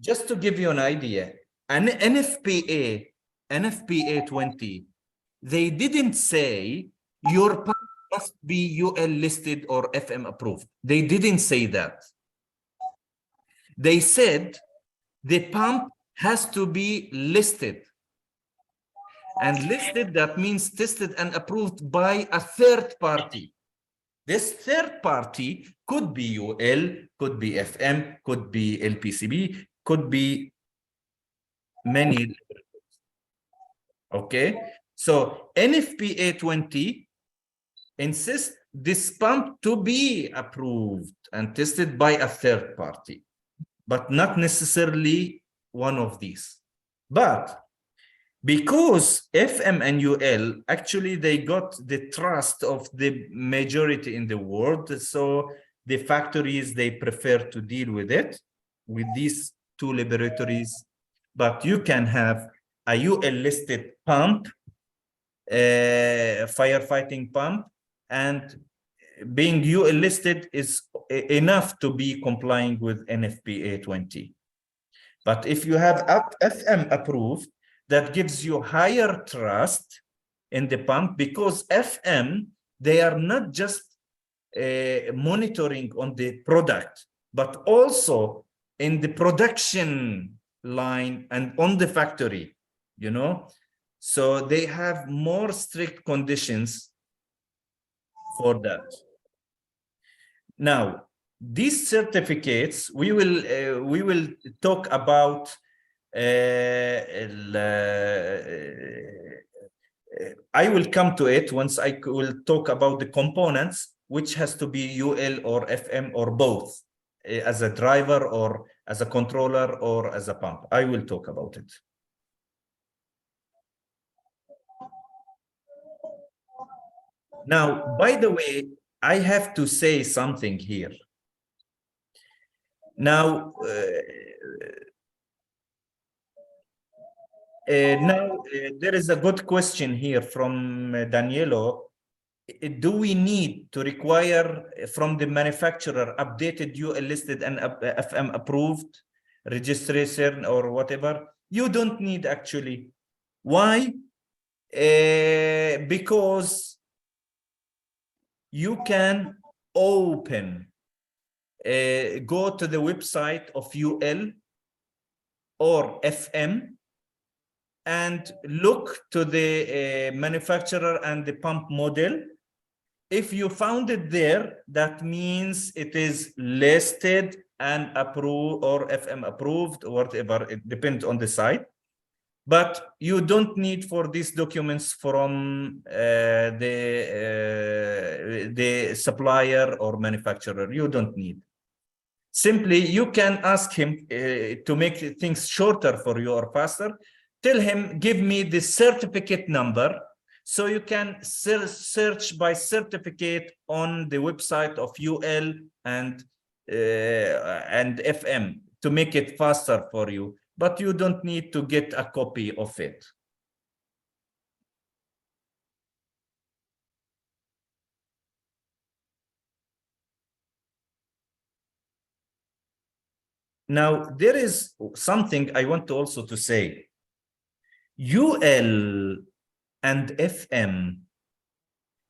just to give you an idea, an NFPA20, they didn't say your pump must be UL listed or FM approved. They didn't say that. They said the pump has to be listed. And listed, that means tested and approved by a third party. This third party could be UL, could be FM, could be LPCB, could be many. Okay, so NFPA20 insists this pump to be approved and tested by a third party, but not necessarily one of these. But because FM and UL, actually they got the trust of the majority in the world, so the factories, they prefer to deal with it, with these two laboratories. But you can have a UL listed pump firefighting pump, and being UL listed is enough to be complying with NFPA20. But if you have FM approved, that gives you higher trust in the pump, because FM, they are not just monitoring on the product, but also in the production line and on the factory, you know? So they have more strict conditions for that. Now, these certificates, we will talk about I will come to it once I will talk about the components, which has to be UL or FM or both, as a driver or as a controller or as a pump. I will talk about it. Now, by the way, I have to say something here. Now, there is a good question here from Danielo. Do we need to require from the manufacturer updated UL listed and FM approved registration or whatever? You don't need, actually. Why? Because you can open, go to the website of UL or FM and look to the manufacturer and the pump model. If you found it there, that means it is listed and approved or FM approved or whatever. It depends on the site. But you don't need for these documents from the supplier or manufacturer. You don't need. Simply, you can ask him to make things shorter for you or faster. Tell him, give me the certificate number. So you can search by certificate on the website of UL and FM to make it faster for you. But you don't need to get a copy of it. Now, there is something I want to also to say. UL and FM,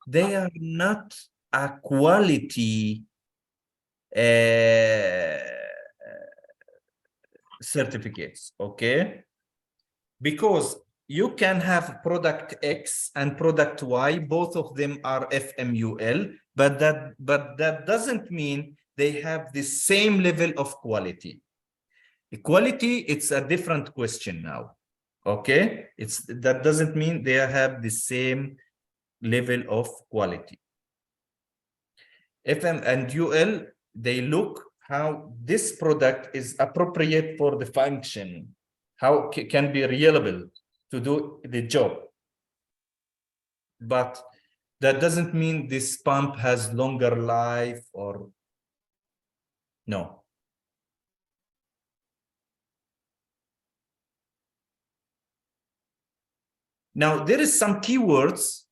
they are not a quality certificates, okay? Because you can have product X and product Y, both of them are FMUL, but that doesn't mean they have the same level of quality. Equality, it's a different question now, okay? That doesn't mean they have the same level of quality. FM and UL, they look how this product is appropriate for the function, how can be reliable to do the job. But that doesn't mean this pump has longer life or no. Now, there is some keywords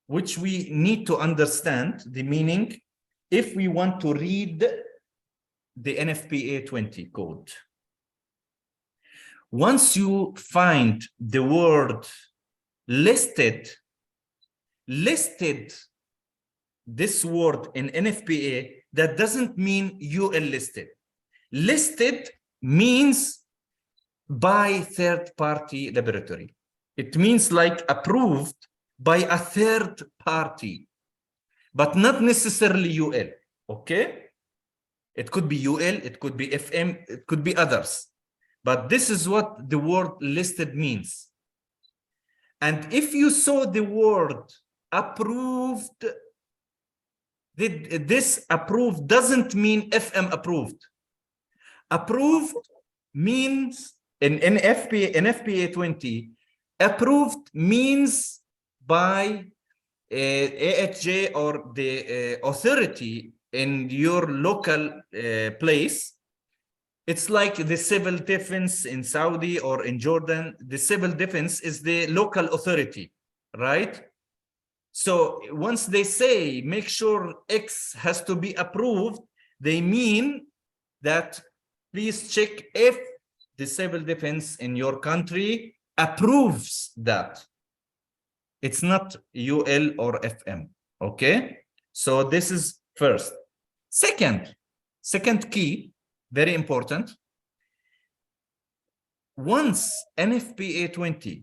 which we need to understand the meaning if we want to read the NFPA20 code. Once you find the word listed, this word in NFPA, that doesn't mean UL listed. Listed means by third-party laboratory. It means like approved by a third party, but not necessarily UL, okay? It could be UL, it could be FM, it could be others. But this is what the word listed means. And if you saw the word approved, this approved doesn't mean FM approved. Approved means in NFPA20, approved means by AHJ or the authority in your local place. It's like the civil defense in Saudi or in Jordan. The civil defense is the local authority. right? So once they say make sure X has to be approved, they mean that please check if the civil defense in your country approves that. It's not UL or FM, okay? So this is first. Second key, very important. Once NFPA20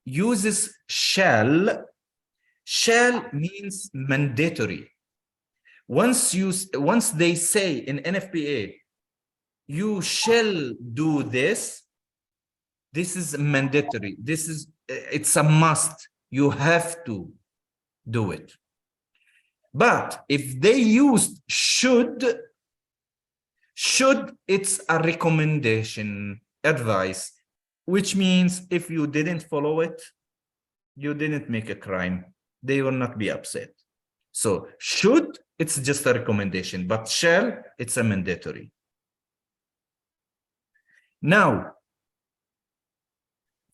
uses shall means mandatory. Once they say in NFPA, you shall do this, this is mandatory. It's a must. You have to do it. But if they used should, it's a recommendation, advice, which means if you didn't follow it, you didn't make a crime. They will not be upset. So should, it's just a recommendation, but shall, it's a mandatory. Now,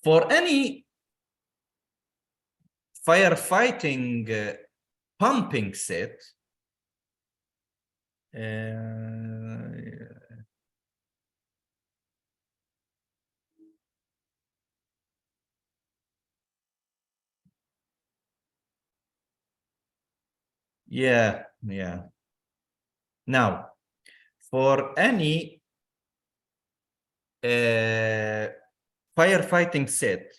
for any firefighting pumping set, yeah. Now, for any firefighting set,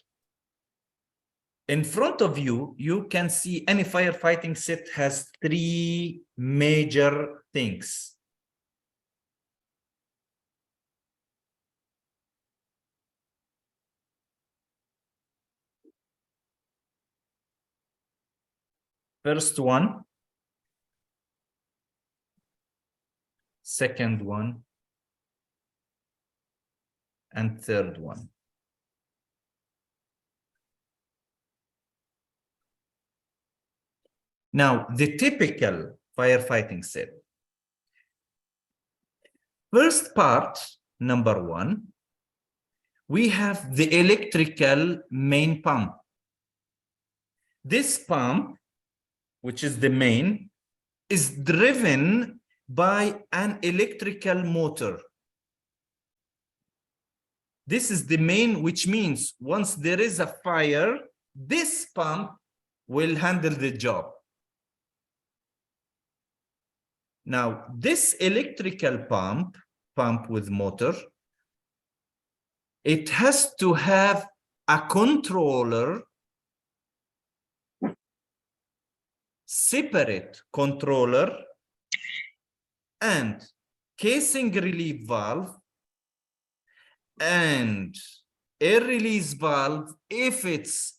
in front of you, you can see any firefighting set has three major things. First one, second one, and third one. Now, the typical firefighting set. First part, number one, we have the electrical main pump. This pump, which is the main, is driven by an electrical motor. This is the main, which means once there is a fire, this pump will handle the job. Now, this electrical pump with motor, it has to have a controller, separate controller, and casing relief valve, and air release valve if it's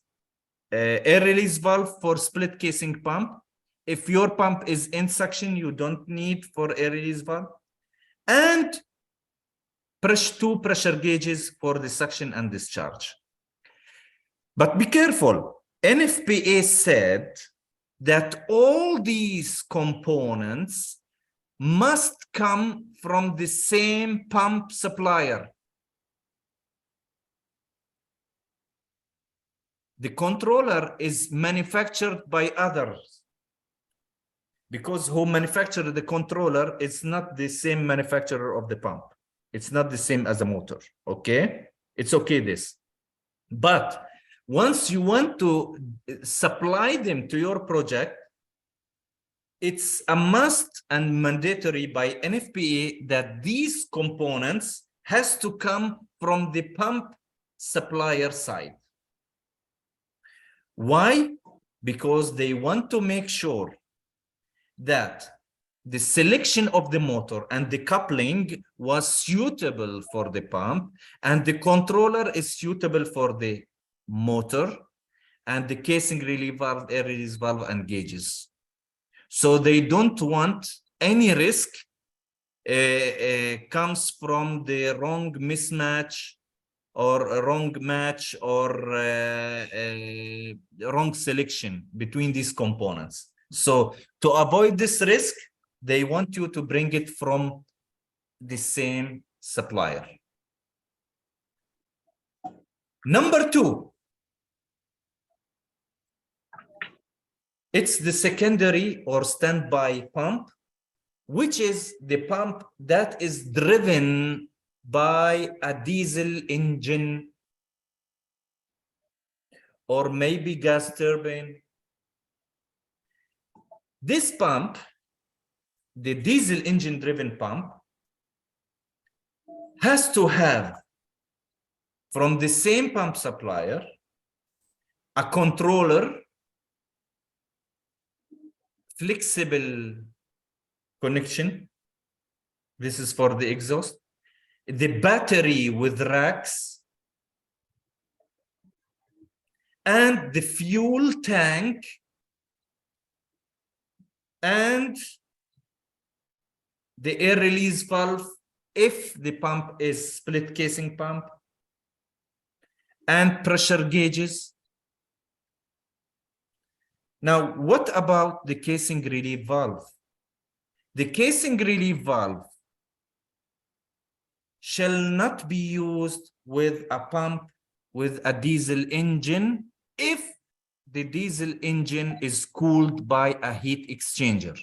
air release valve for split casing pump. If your pump is in suction, you don't need for air release valve, and two pressure gauges for the suction and discharge. But be careful, NFPA said that all these components must come from the same pump supplier. The controller is manufactured by others, because who manufactured the controller is not the same manufacturer of the pump. It's not the same as a motor, okay? It's okay this. But once you want to supply them to your project, it's a must and mandatory by NFPA that these components has to come from the pump supplier side. Why? Because they want to make sure that the selection of the motor and the coupling was suitable for the pump, and the controller is suitable for the motor, and the casing relief valve, air release valve, and gauges. So they don't want any risk comes from the wrong mismatch or a wrong match or wrong selection between these components. So to avoid this risk, they want you to bring it from the same supplier. Number two, It's the secondary or standby pump, which is the pump that is driven by a diesel engine or maybe gas turbine. This pump, the diesel engine driven pump, has to have from the same pump supplier a controller, flexible connection. This is for the exhaust. The battery with racks, and the fuel tank, and the air release valve if the pump is split casing pump, and pressure gauges. Now, what about the casing relief valve? The casing relief valve shall not be used with a pump with a diesel engine if the diesel engine is cooled by a heat exchanger.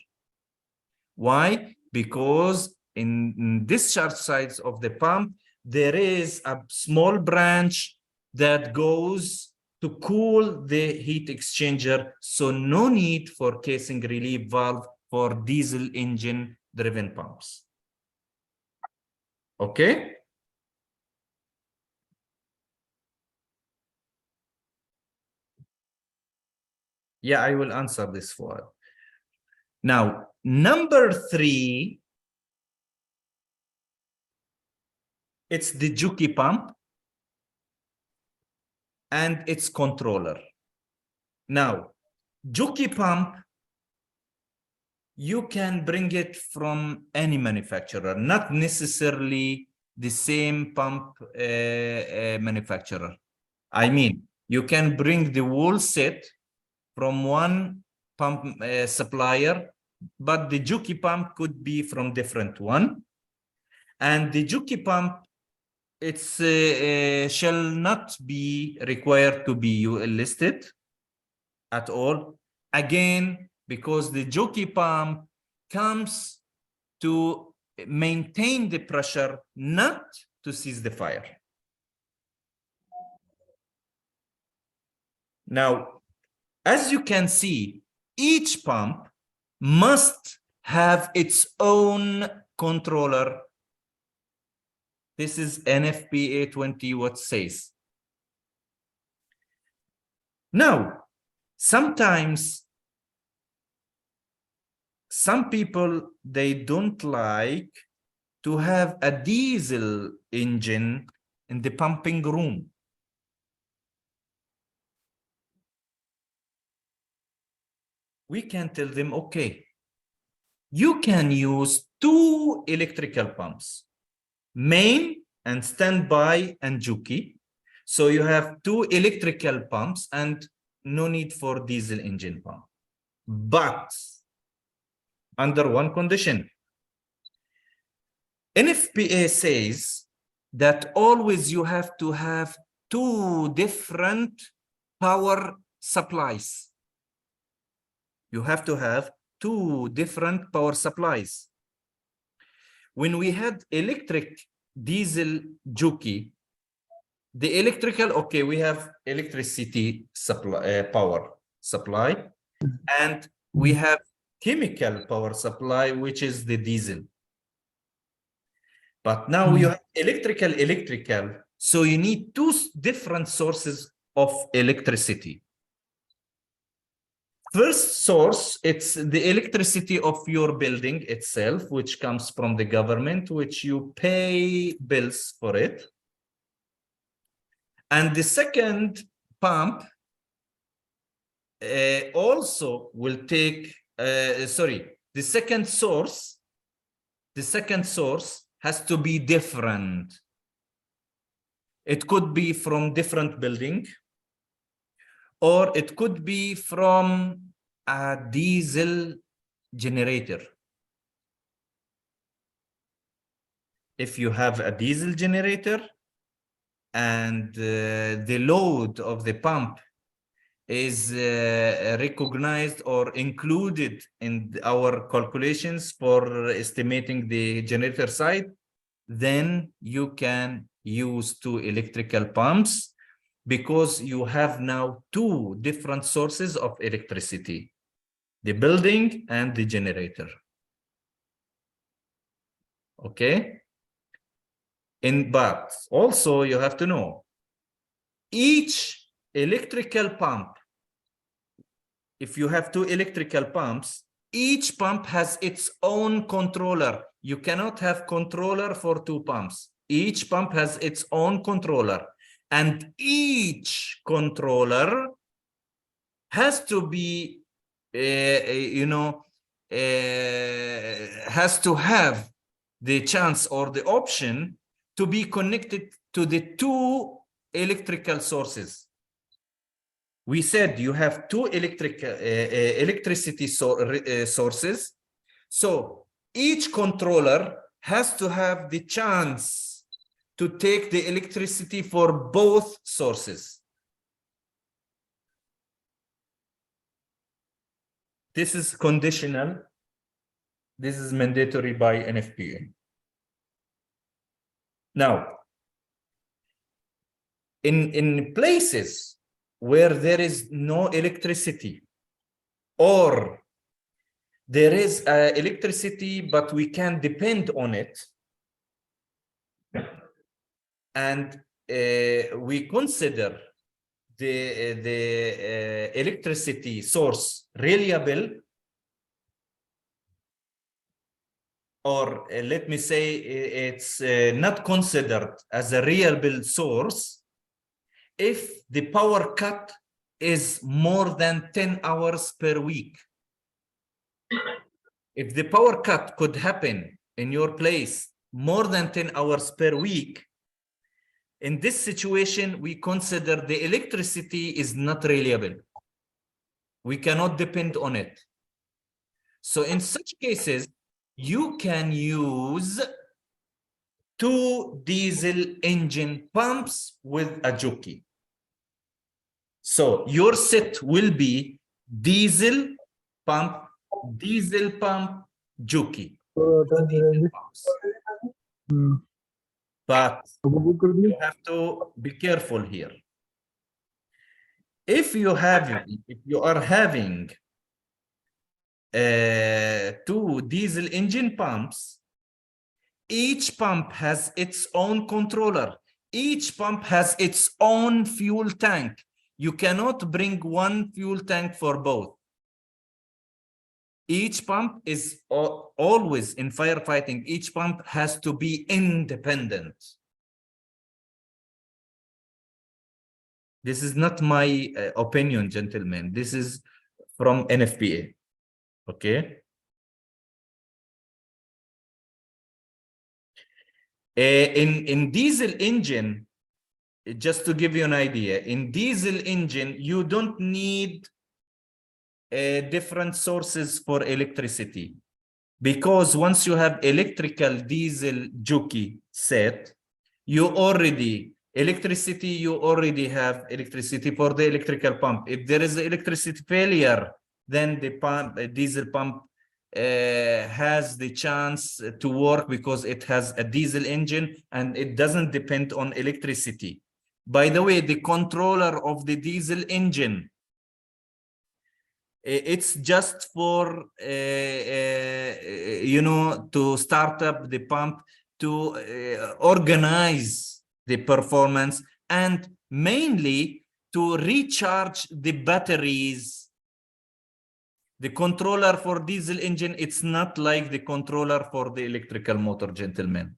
Why? Because in discharge sides of the pump, there is a small branch that goes to cool the heat exchanger. So no need for casing relief valve for diesel engine driven pumps. Okay? Yeah, I will answer this for. Now, number 3, it's the Juki pump and its controller. Now, Juki pump, you can bring it from any manufacturer, not necessarily the same pump manufacturer. I mean, you can bring the whole set from one pump supplier, but the Juki pump could be from different one. And the Juki pump, it's shall not be required to be listed at all. Again, because the Juki pump comes to maintain the pressure, not to cease the fire. Now, as you can see, each pump must have its own controller. This is NFPA20 what says. Now, sometimes some people, they don't like to have a diesel engine in the pumping room. We can tell them, okay, you can use 2 electrical pumps, main and standby and Juki. So you have 2 electrical pumps and no need for diesel engine pump. But under one condition, NFPA says that always you have to have 2 different power supplies. You have to have 2 different power supplies. When we had electric diesel Juki, the electrical, okay, we have electricity supply, power supply, and we have chemical power supply, which is the diesel. But now you have electrical, so you need 2 different sources of electricity. First source, it's the electricity of your building itself, which comes from the government, which you pay bills for it. And the second pump also will take, the second source has to be different. It could be from different building, or it could be from a diesel generator. If you have a diesel generator and the load of the pump is recognized or included in our calculations for estimating the generator side, then you can use 2 electrical pumps, because you have now 2 different sources of electricity, the building and the generator. Okay? But also you have to know, each electrical pump, if you have 2 electrical pumps, each pump has its own controller. You cannot have controller for 2 pumps. Each pump has its own controller, and each controller has to be, has to have the chance or the option to be connected to the 2 electrical sources. We said you have 2 electricity sources. So each controller has to have the chance to take the electricity for both sources. This is conditional. This is mandatory by NFPA. Now, in places where there is no electricity, or there is electricity but we can depend on it, and we consider the electricity source reliable, or let me say it's not considered as a reliable source, if the power cut is more than 10 hours per week. If the power cut could happen in your place more than 10 hours per week, in this situation, we consider the electricity is not reliable. We cannot depend on it. So in such cases, you can use 2 diesel engine pumps with a jockey. So your set will be diesel pump, jockey. Diesel pumps. But you have to be careful here. If you are having 2 diesel engine pumps, each pump has its own controller. Each pump has its own fuel tank. You cannot bring one fuel tank for both. Each pump is always in firefighting, each pump has to be independent. This is not my opinion, gentlemen. This is from NFPA. Okay. In diesel engine, just to give you an idea, in diesel engine, you don't need different sources for electricity, because once you have electrical diesel jockey set, you already have electricity for the electrical pump. If there is electricity failure, then the diesel pump has the chance to work, because it has a diesel engine and it doesn't depend on electricity. By the way, the controller of the diesel engine, it's just for to start up the pump, to organize the performance, and mainly to recharge the batteries. The controller for diesel engine, it's not like the controller for the electrical motor, gentlemen.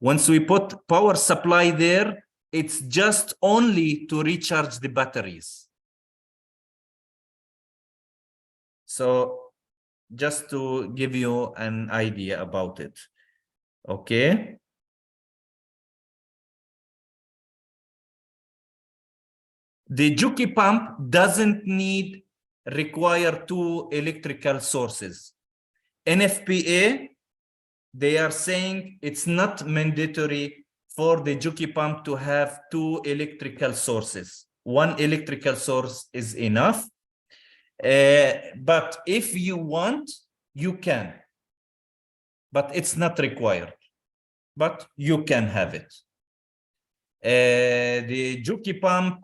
Once we put power supply there, it's just only to recharge the batteries. So just to give you an idea about it. Okay. The jockey pump doesn't require 2 electrical sources. NFPA, they are saying it's not mandatory for the jockey pump to have 2 electrical sources. one electrical source is enough. But if you want, you can. But it's not required. But you can have it. The Juki pump,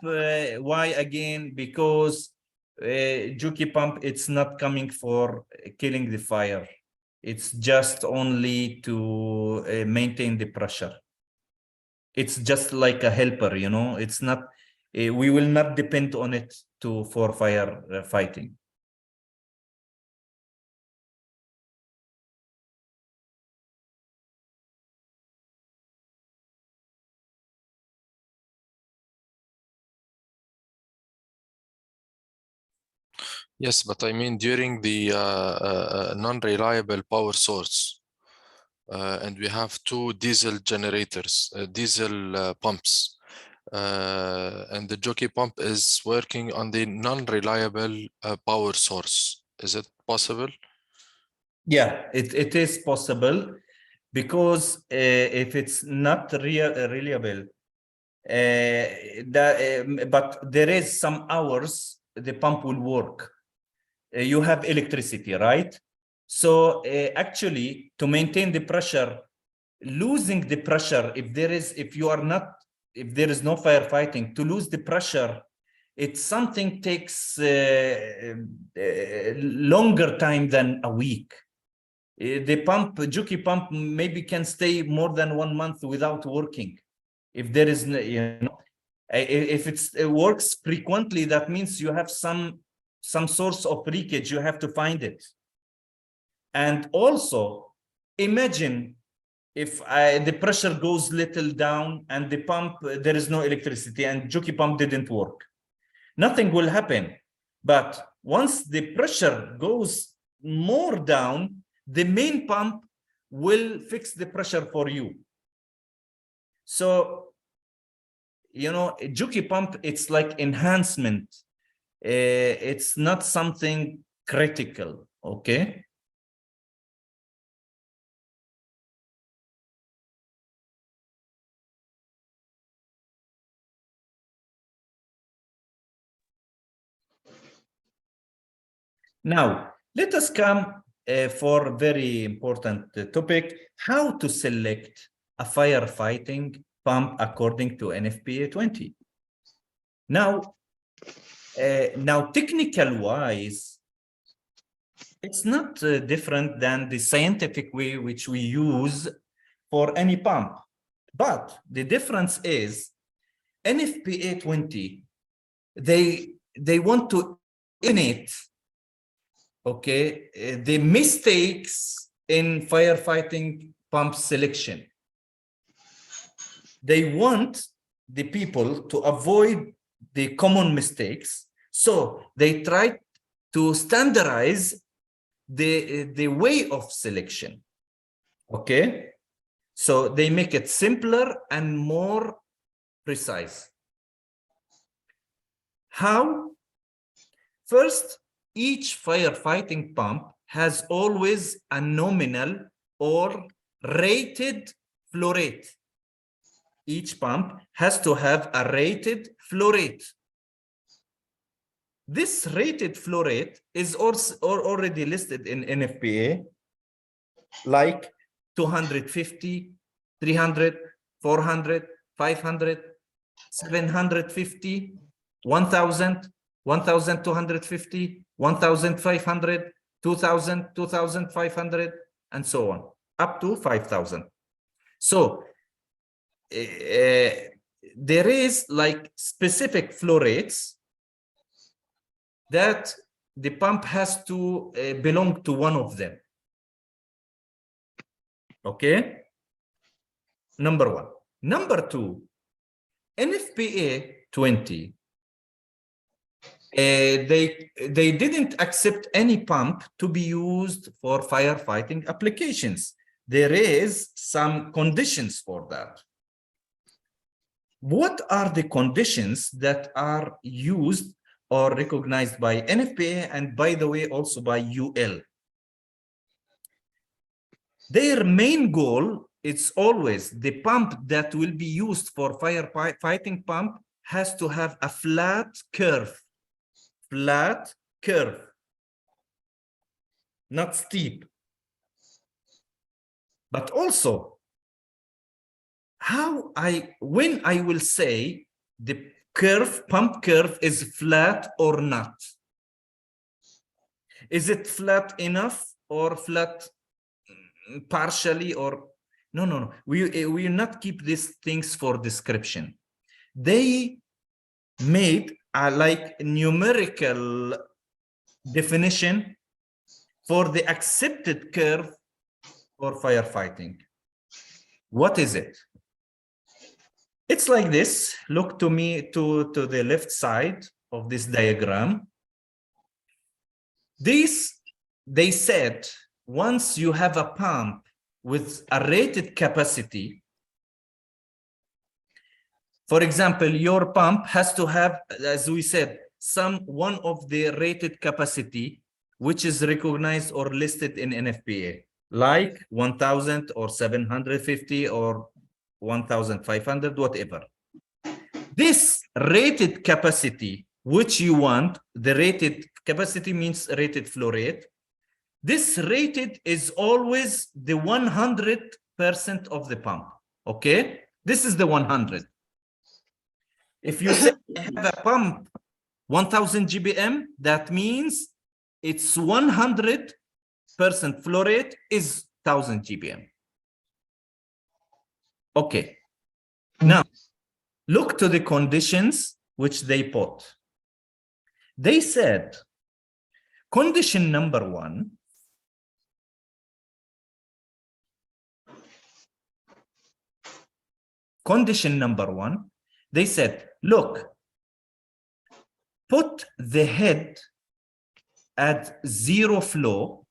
why again? Because Juki pump, it's not coming for killing the fire. It's just only to maintain the pressure. It's just like a helper, you know. It's not. We will not depend on it for fire fighting. Yes, but I mean during the non-reliable power source, and we have two diesel generators, diesel pumps, and the jockey pump is working on the non-reliable power source. Is it possible? Yeah, it is possible, because if it's not reliable, but there is some hours the pump will work. You have electricity, right? So actually, to maintain the pressure, losing the pressure, if there is no firefighting, to lose the pressure, it's something takes longer time than a week. The Juki pump maybe can stay more than 1 month without working. If there is, if it works frequently, that means you have some source of leakage. You have to find it. And also, imagine if the pressure goes little down and the pump, there is no electricity and Juki pump didn't work. Nothing will happen. But once the pressure goes more down, the main pump will fix the pressure for you. So, Juki pump, it's like enhancement. It's not something critical, okay? Now, let us come for a very important topic, how to select a firefighting pump according to NFPA20. Now, technical-wise, it's not different than the scientific way which we use for any pump. But the difference is NFPA20, they want to eliminate, okay, the mistakes in firefighting pump selection. They want the people to avoid the common mistakes. So they try to standardize the way of selection. Okay. So they make it simpler and more precise. How? First, each firefighting pump has always a nominal or rated flow rate. Each pump has to have a rated flow rate. This rated flow rate is also already listed in NFPA, like 250, 300, 400, 500, 750, 1000, 1250, 1500, 2000, 2500, and so on, up to 5000. So there is like specific flow rates that the pump has to belong to one of them. Okay. Number one. Number two, NFPA 20. They didn't accept any pump to be used for firefighting applications. There is some conditions for that. What are the conditions that are used or recognized by NFPA and, by the way, also by UL? Their main goal is always the pump that will be used for firefighting pump has to have a flat curve, not steep. But also, when I will say the pump curve is flat or not? Is it flat enough or flat partially or no. We will not keep these things for description. They made a like numerical definition for the accepted curve for firefighting. What is it? It's like this. Look to me to the left side of this diagram. They said once you have a pump with a rated capacity, for example, your pump has to have, as we said, one of the rated capacity which is recognized or listed in NFPA, like 1000 or 750 or 1500, whatever. This rated capacity, which you want, the rated capacity means rated flow rate. This rated is always the 100% of the pump. Okay, this is the 100. If you say you have a pump 1000 GBM, that means its 100% flow rate is 1000 GBM. Okay, now look to the conditions which they put. They said condition number 1, they said, look, put the head at 0 flow,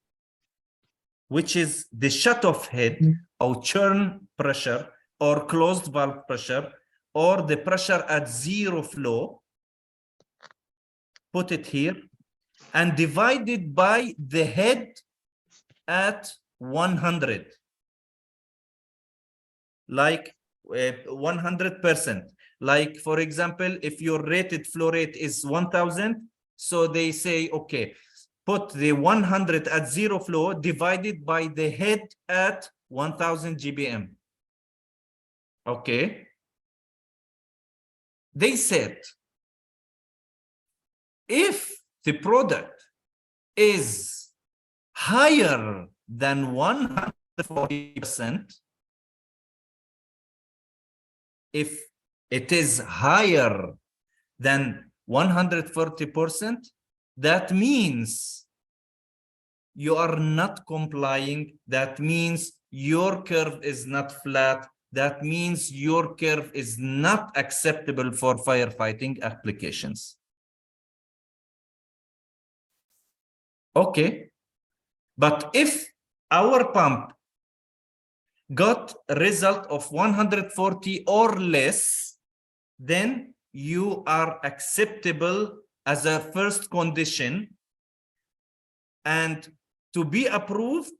which is the shut-off head or churn pressure or closed valve pressure, or the pressure at 0 flow, put it here, and divide it by the head at 100, like 100%. Like, for example, if your rated flow rate is 1000, so they say, okay, put the 100 at 0 flow divided by the head at 1000 GBM. Okay. They said, if the product is higher than 140%, if it is higher than 140%, that means you are not complying. That means your curve is not flat. That means your curve is not acceptable for firefighting applications. Okay, but if our pump got a result of 140 or less, then you are acceptable as a first condition, and to be approved,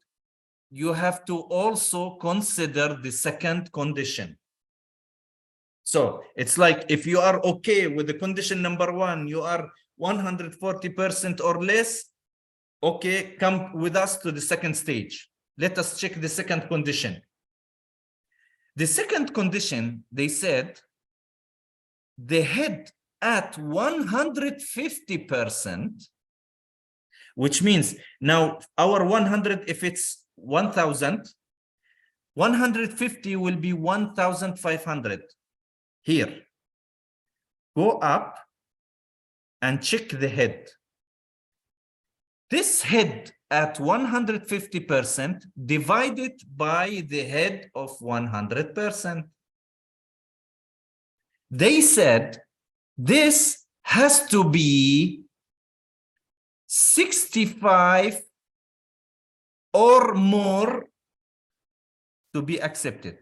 you have to also consider the second condition. So it's like, if you are okay with the condition number 1, you are 140% or less, okay, come with us to the second stage. Let us check the second condition. The second condition, they said, the head at 150%, which means now our 100, if it's 1000, 150 will be 1500. Here, go up and check the head. This head at 150% divided by the head of 100%. They said this has to be 65 or more to be accepted.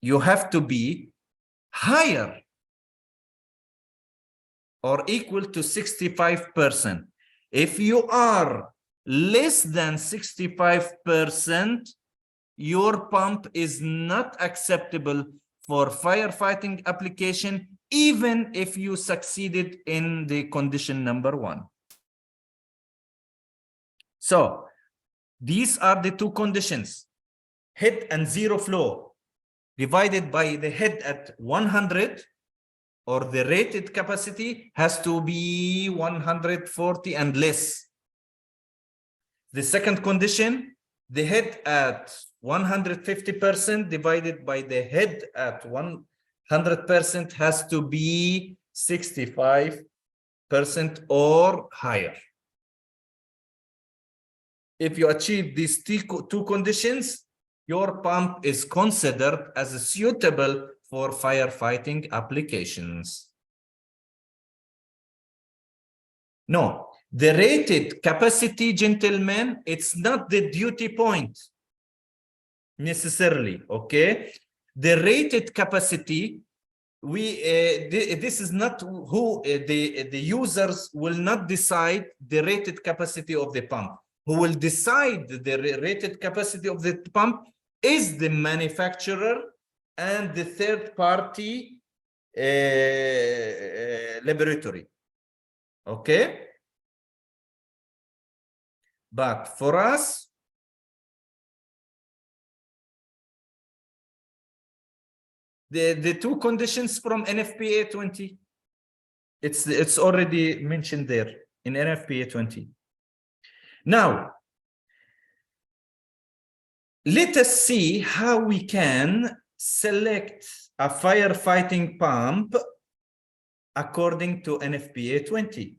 You have to be higher or equal to 65%. If you are less than 65%, your pump is not acceptable for firefighting application, even if you succeeded in the condition number 1. So these are the two conditions: head and zero flow divided by the head at 100, or the rated capacity has to be 140 and less. The second condition, the head at 150% divided by the head at 100% has to be 65% or higher. If you achieve these two conditions, your pump is considered as suitable for firefighting applications. No, the rated capacity, gentlemen, it's not the duty point necessarily, okay? The rated capacity, this is not who the users will not decide the rated capacity of the pump. Who will decide the rated capacity of the pump is the manufacturer and the third-party laboratory. Okay? But for us, the two conditions from NFPA20, it's already mentioned there in NFPA20. Now, let us see how we can select a firefighting pump according to NFPA20.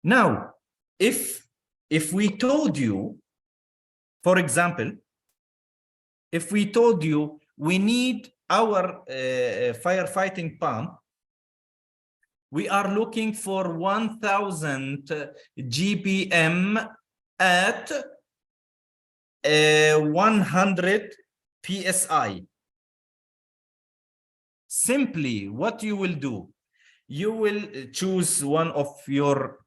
Now, if we told you, for example, if we told you we need our firefighting pump, we are looking for 1000 GPM at 100 PSI. Simply, what you will do, you will choose one of your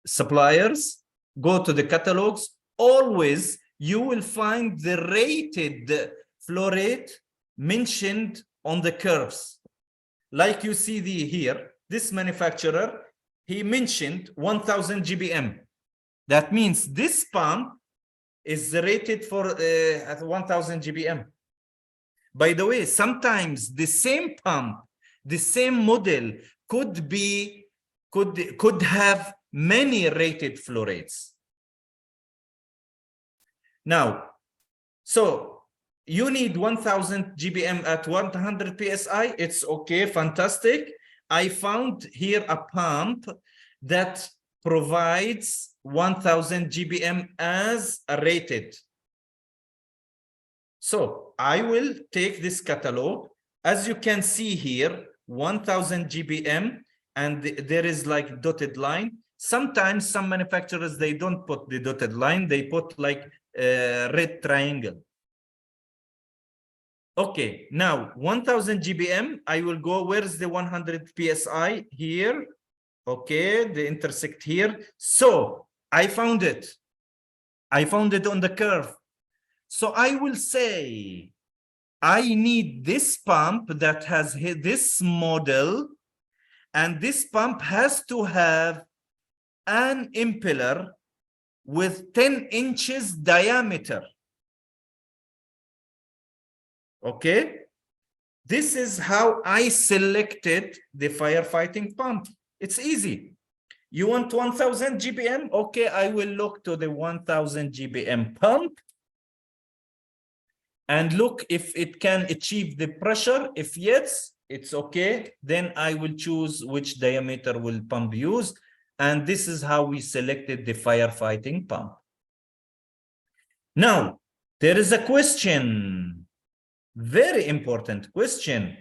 suppliers, go to the catalogs. Always, you will find the rated flow rate mentioned on the curves. Like you see here, this manufacturer, he mentioned 1000 GBM. That means this pump is rated for at 1000 GBM. By the way, sometimes the same pump, the same model could have many rated flow rates. Now, so you need 1000 GBM at 100 PSI. It's okay, fantastic. I found here a pump that provides 1000 GBM as a rated. So I will take this catalog. As you can see here, 1000 GBM, and there is like dotted line. Sometimes some manufacturers, they don't put the dotted line, they put like a red triangle. Okay, now 1000 GBM, I will go, where's the 100 PSI? Here. Okay, the intersect here. So I found it. I found it on the curve. So I will say, I need this pump that has this model, and this pump has to have an impeller with 10 inches diameter. Okay, this is how I selected the firefighting pump. It's easy. You want 1000 GBM? Okay, I will look to the 1000 GBM pump and look if it can achieve the pressure. If yes, it's okay. Then I will choose which diameter will pump use. And this is how we selected the firefighting pump. Now, there is a question, very important question.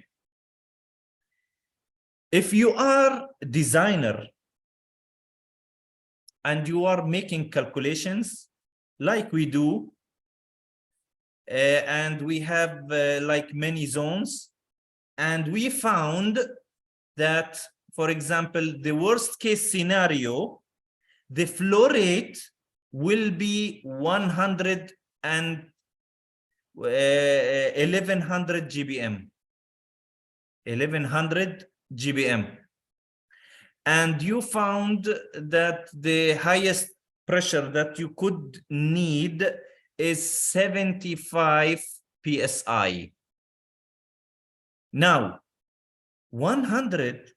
If you are a designer and you are making calculations like we do, and we have like many zones, and we found that, for example, the worst case scenario, the flow rate will be 110 1100 GBM. 1100 GBM. And you found that the highest pressure that you could need is 75 PSI. Now, 1100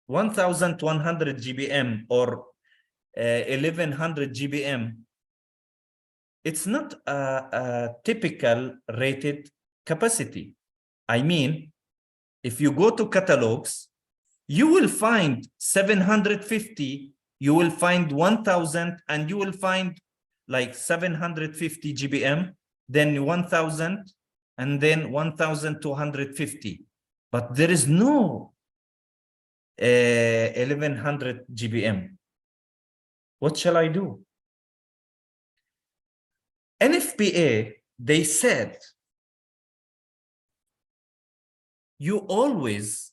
GBM or 1100 GBM, it's not a typical rated capacity. I mean, if you go to catalogs, you will find 750, you will find 1000, and you will find like 750 GBM, then 1000, and then 1250. But there is no 1100 GBM. What shall I do? NFPA, they said, you always,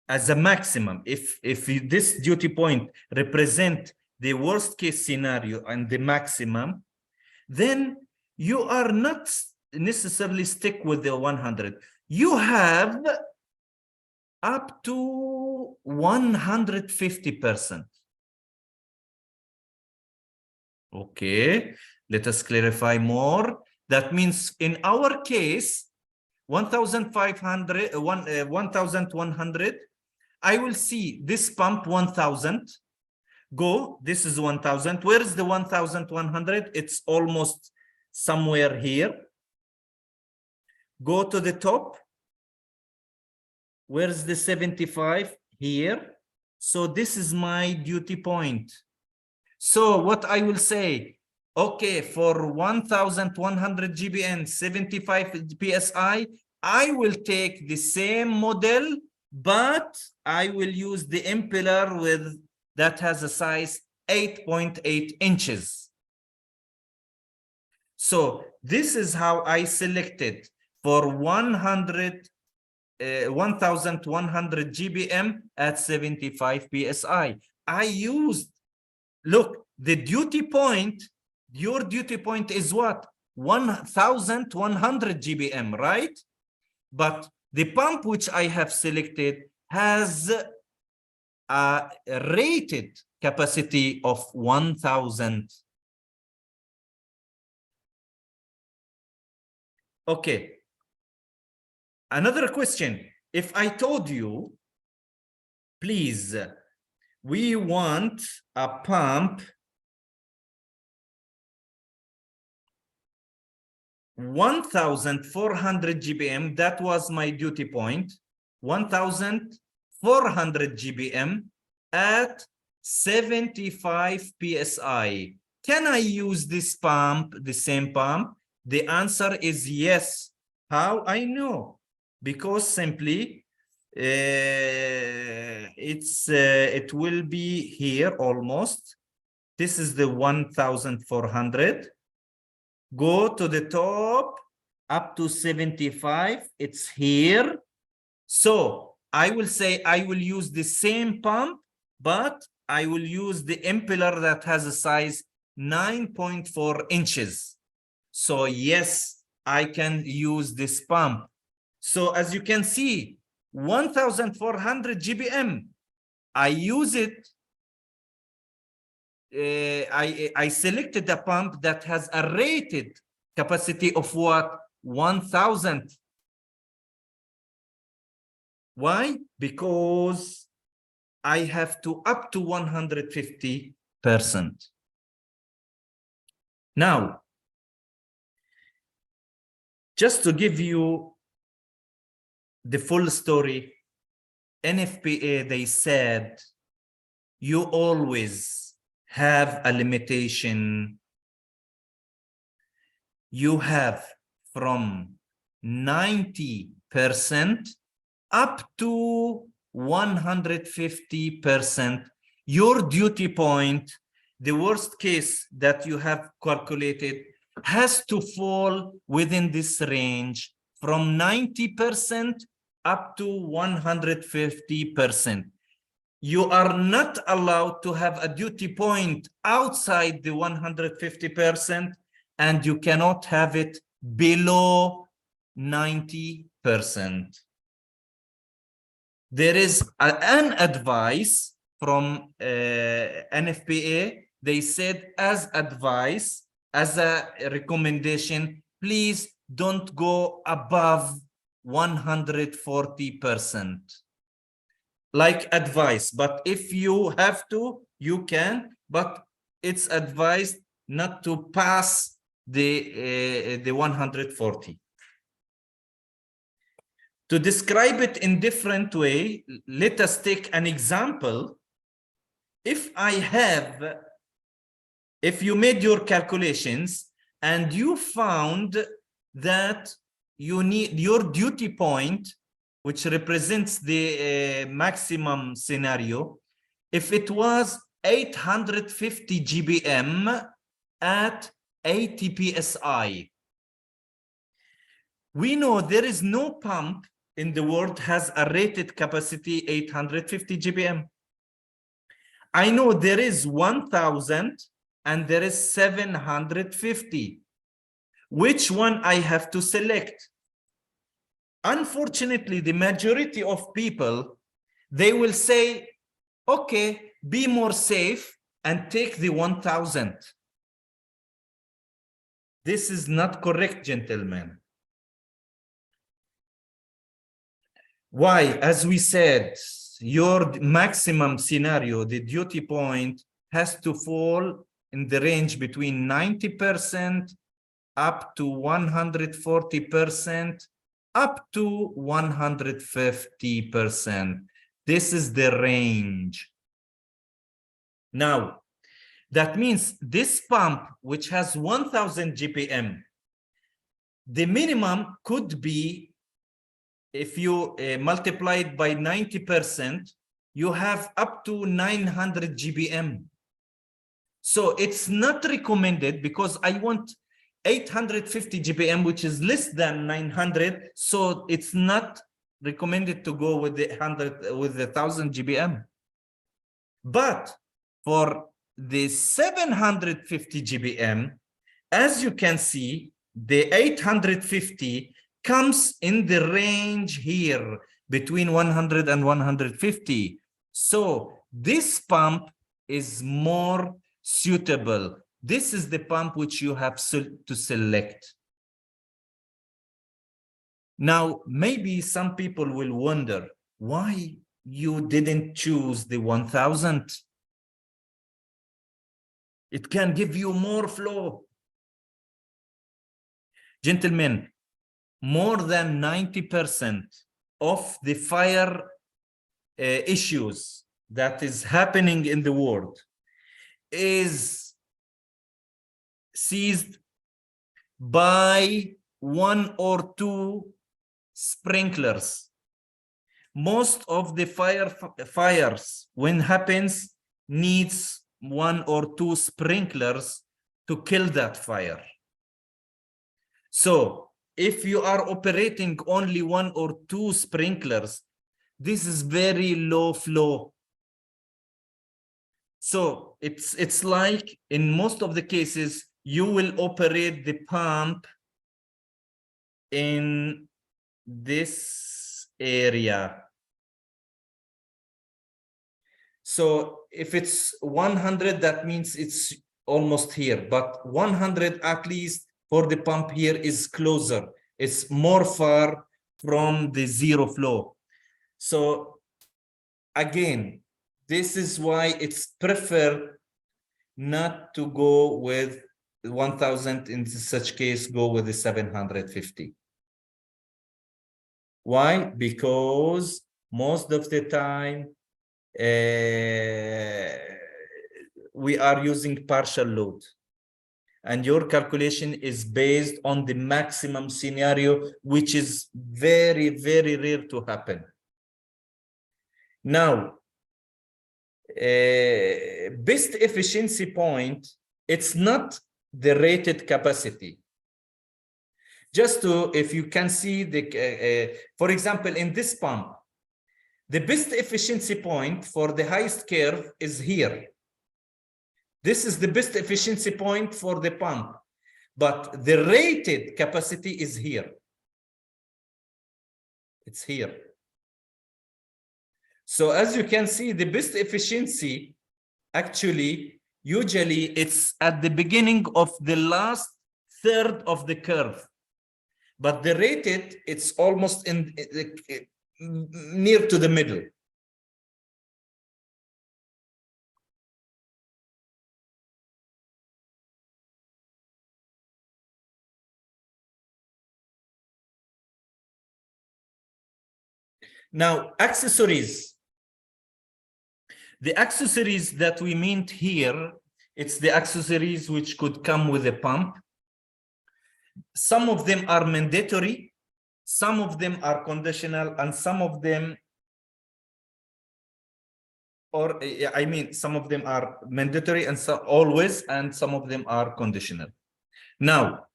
as a maximum, if this duty point represent the worst case scenario and the maximum, then you are not necessarily stick with the 100. You have up to 150%. Okay, let us clarify more. That means in our case, 1,500, 1,100, I will see this pump 1,000. Go, this is 1,000. Where is the 1,100? It's almost somewhere here. Go to the top. Where's the 75? Here. So this is my duty point. So what I will say, okay, for 1,100 GBN, 75 PSI, I will take the same model, but I will use the impeller with that has a size 8.8 inches. So this is how I selected for 1,100 GBM at 75 PSI. I used, look, the duty point, your duty point is what? 1,100 GBM, right? But the pump which I have selected has a rated capacity of 1,000. Okay. Another question. If I told you, please, we want a pump 1,400 GBM, that was my duty point, 1,400 GBM at 75 PSI. Can I use this pump, the same pump? The answer is yes. How I know? Because simply it will be here almost. This is the 1,400. Go to the top up to 75. It's here. So I will say I will use the same pump, but I will use the impeller that has a size 9.4 inches. So yes, I can use this pump. So as you can see, 1,400 GBM, I use it. I selected a pump that has a rated capacity of what? 1,000. Why? Because I have to up to 150%. Now, just to give you the full story, NFPA, they said, you always have a limitation. You have from 90% up to 150%. Your duty point, the worst case that you have calculated, has to fall within this range from 90% up to 150%. You are not allowed to have a duty point outside the 150%, and you cannot have it below 90%. There is an advice from NFPA. They said as advice, as a recommendation, please don't go above 140%. Like advice, but if you have to, you can, but it's advised not to pass the 140. To describe it in different way, let us take an example. If you made your calculations and you found that you need your duty point, which represents the maximum scenario, if it was 850 GBM at 80 PSI. We know there is no pump in the world has a rated capacity 850 GBM. I know there is 1000 and there is 750. Which one I have to select? Unfortunately, the majority of people, they will say, okay, be more safe and take the 1000. This is not correct, gentlemen. Why? As we said, your maximum scenario, the duty point has to fall in the range between 90% up to 140%, up to 150%. This is the range. Now, that means this pump, which has 1000 GPM, the minimum could be, if you multiply it by 90%, you have up to 900 GBM. So it's not recommended because I want 850 GBM, which is less than 900. So it's not recommended to go with the 1000 GBM. But for the 750 GBM, as you can see, the 850 comes in the range here between 100 and 150. So this pump is more suitable. This is the pump which you have to select. Now, maybe some people will wonder why you didn't choose the 1000. It can give you more flow. Gentlemen, more than 90% of the fire issues that is happening in the world is seized by one or two sprinklers. Most of the fires, when happens, needs one or two sprinklers to kill that fire. So if you are operating only one or two sprinklers, this is very low flow. So it's like in most of the cases, you will operate the pump in this area. So if it's 100, that means it's almost here, but 100 at least for the pump here is closer. It's more far from the zero flow. So again, this is why it's preferred not to go with 1000. In such case, go with the 750. Why? Because most of the time we are using partial load, and your calculation is based on the maximum scenario, which is very, very rare to happen. Now, best efficiency point, it's not the rated capacity. Just to, if you can see the, for example, in this pump, the best efficiency point for the highest curve is here. This is the best efficiency point for the pump. but the rated capacity is here. It's here. So as you can see, the best efficiency, actually, usually it's at the beginning of the last third of the curve. But the rated, it's almost in near to the middle. Now, accessories. The accessories that we meant here, it's the accessories which could come with a pump. Some of them are mandatory, some of them are conditional, and some of them, or I mean, some of them are mandatory and some always, and some of them are conditional. Now,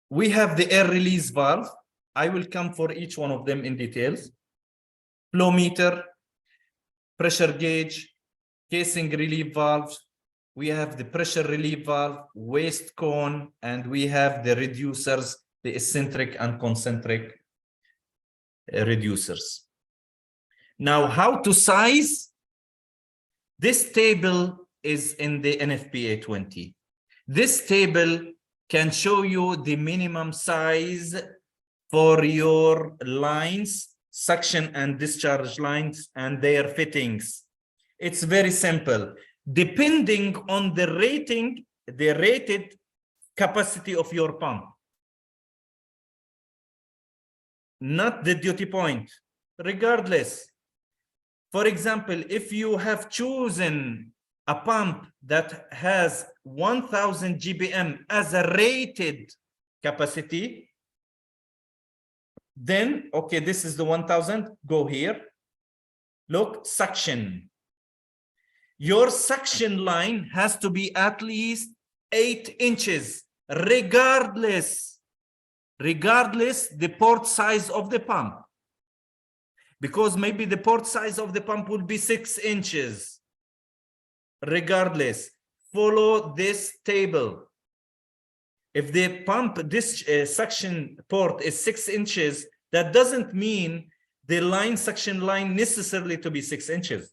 we have the air release valve. I will come for each one of them in details. Flow meter, pressure gauge, casing relief valves. We have the pressure relief valve, waste cone, and we have the reducers, the eccentric and concentric reducers. Now, how to size? This table is in the NFPA20. This table can show you the minimum size for your lines, suction and discharge lines, and their fittings. It's very simple. Depending on the rating, the rated capacity of your pump, not the duty point, regardless. For example, if you have chosen a pump that has 1000 GBM as a rated capacity, then, okay, this is the 1000, go here. Look, suction. Your suction line has to be at least 8 inches, regardless the port size of the pump. Because maybe the port size of the pump will be 6 inches. Regardless, follow this table. If the pump, this suction port is 6 inches, that doesn't mean the line suction line necessarily to be 6 inches.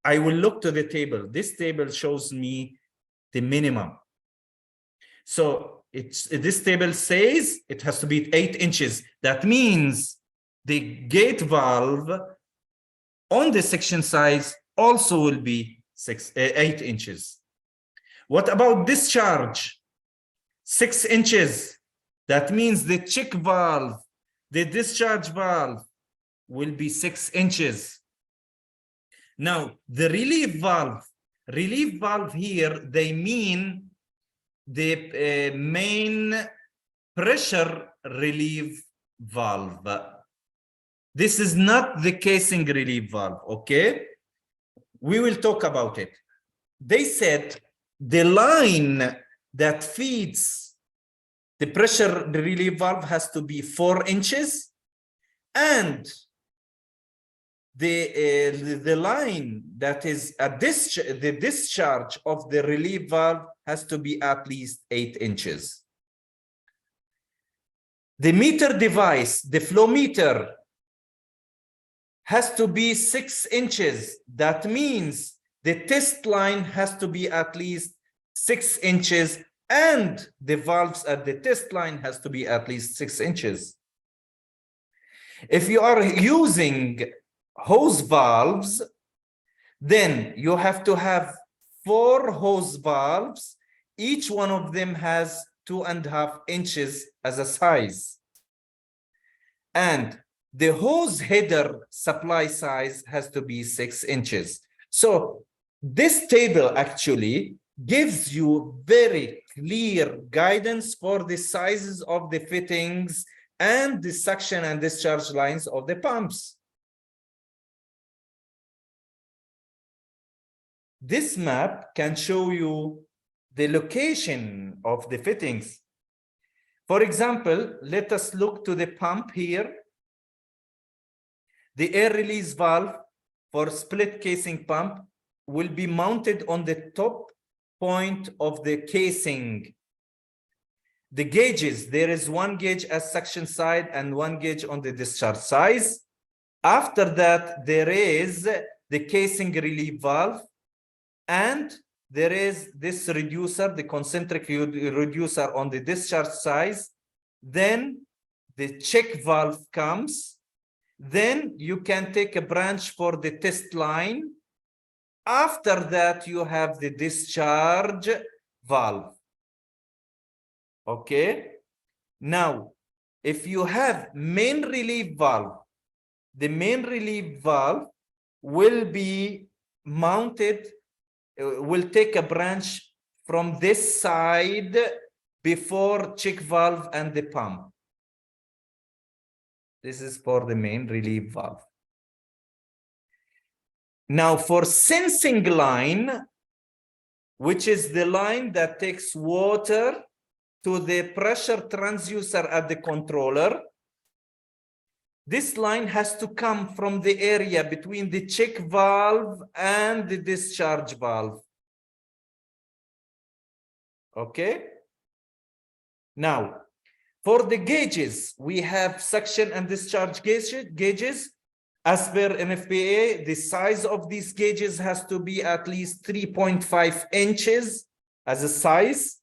I will look to the table. This table shows me the minimum. So this table says it has to be 8 inches. That means the gate valve on the section size also will be 8 inches. What about discharge? 6 inches. That means the check valve, the discharge valve will be 6 inches. Now, the relief valve here, they mean the main pressure relief valve. This is not the casing relief valve, okay? We will talk about it. They said the line that feeds the pressure relief valve has to be 4 inches, and the line that is the discharge of the relief valve has to be at least 8 inches. The meter device, the flow meter, has to be 6 inches. That means the test line has to be at least 6 inches, and the valves at the test line has to be at least 6 inches. If you are using hose valves, then you have to have 4 hose valves. Each one of them has 2.5 inches as a size. And the hose header supply size has to be 6 inches. So this table actually gives you very clear guidance for the sizes of the fittings and the suction and discharge lines of the pumps. This map can show you the location of the fittings. For example, let us look to the pump here. The air release valve for split casing pump will be mounted on the top point of the casing. The gauges, there is one gauge at suction side and one gauge on the discharge side. After that, there is the casing relief valve, and there is this reducer, the concentric reducer on the discharge side. Then the check valve comes. Then you can take a branch for the test line. After that, you have the discharge valve. Okay. Now, if you have main relief valve, the main relief valve will be mounted, will take a branch from this side before check valve and the pump. This is for the main relief valve. Now for sensing line, which is the line that takes water to the pressure transducer at the controller, this line has to come from the area between the check valve and the discharge valve. Okay. Now, for the gauges, we have suction and discharge gauges. As per NFPA, the size of these gauges has to be at least 3.5 inches as a size.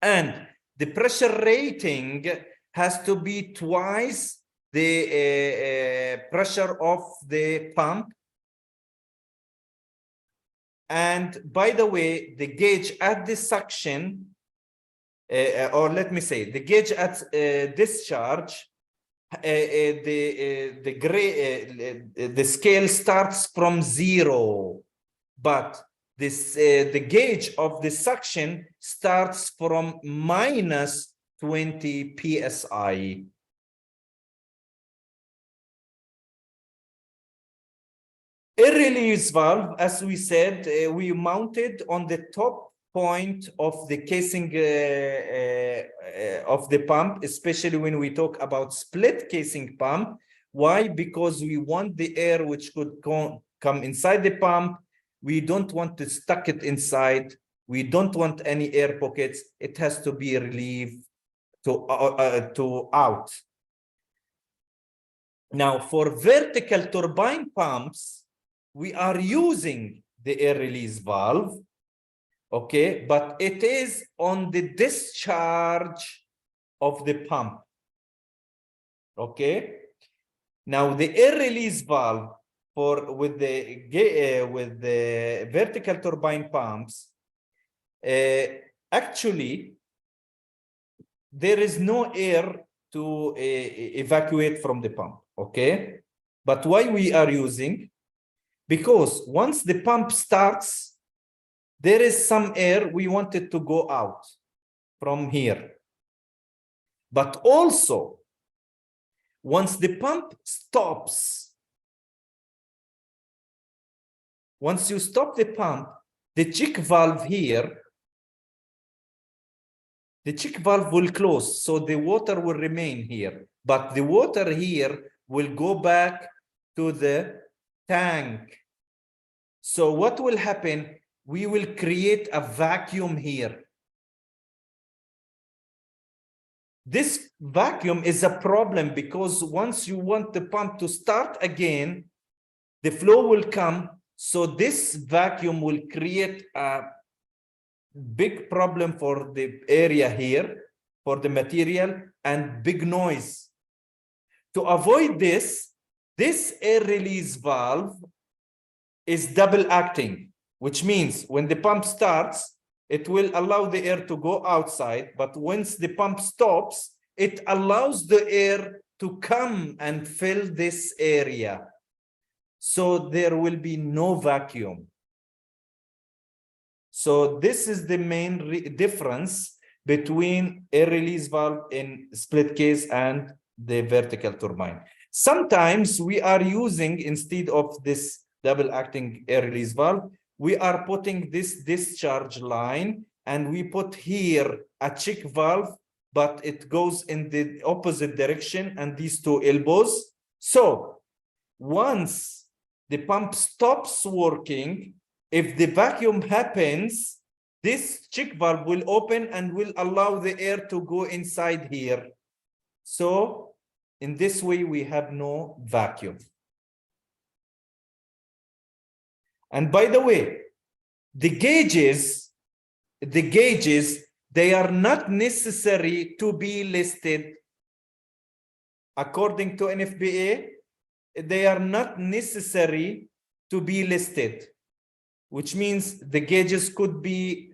And the pressure rating has to be twice the pressure of the pump. And by the way, the gauge at the suction, or let me say, the gauge at discharge, the scale starts from 0, but this the gauge of the suction starts from minus 20 psi. Air release valve, as we said, we mounted on the top point of the casing of the pump, especially when we talk about split casing pump. Why? Because we want the air which could come inside the pump. We don't want to stuck it inside. We don't want any air pockets. It has to be relieved to out. Now, for vertical turbine pumps, we are using the air release valve. Okay, but it is on the discharge of the pump. Okay, now the air release valve with the vertical turbine pumps, actually there is no air to evacuate from the pump. Okay, but why we are using? Because once the pump starts, there is some air we wanted to go out from here. But also, once the pump stops, once you stop the pump, the check valve here, the check valve will close, so the water will remain here. But the water here will go back to the tank. So what will happen? We will create a vacuum here. This vacuum is a problem because once you want the pump to start again, the flow will come. So this vacuum will create a big problem for the area here, for the material, and big noise. To avoid this, this air release valve is double acting, which means when the pump starts, it will allow the air to go outside, but once the pump stops, it allows the air to come and fill this area. So there will be no vacuum. So this is the main difference between air release valve in split case and the vertical turbine. Sometimes we are using, instead of this double acting air release valve, we are putting this discharge line, and we put here a check valve, but it goes in the opposite direction, and these two elbows. So once the pump stops working, if the vacuum happens, this check valve will open and will allow the air to go inside here. So in this way, we have no vacuum. And by the way, the gauges, they are not necessary to be listed. According to NFPA, they are not necessary to be listed, which means the gauges could be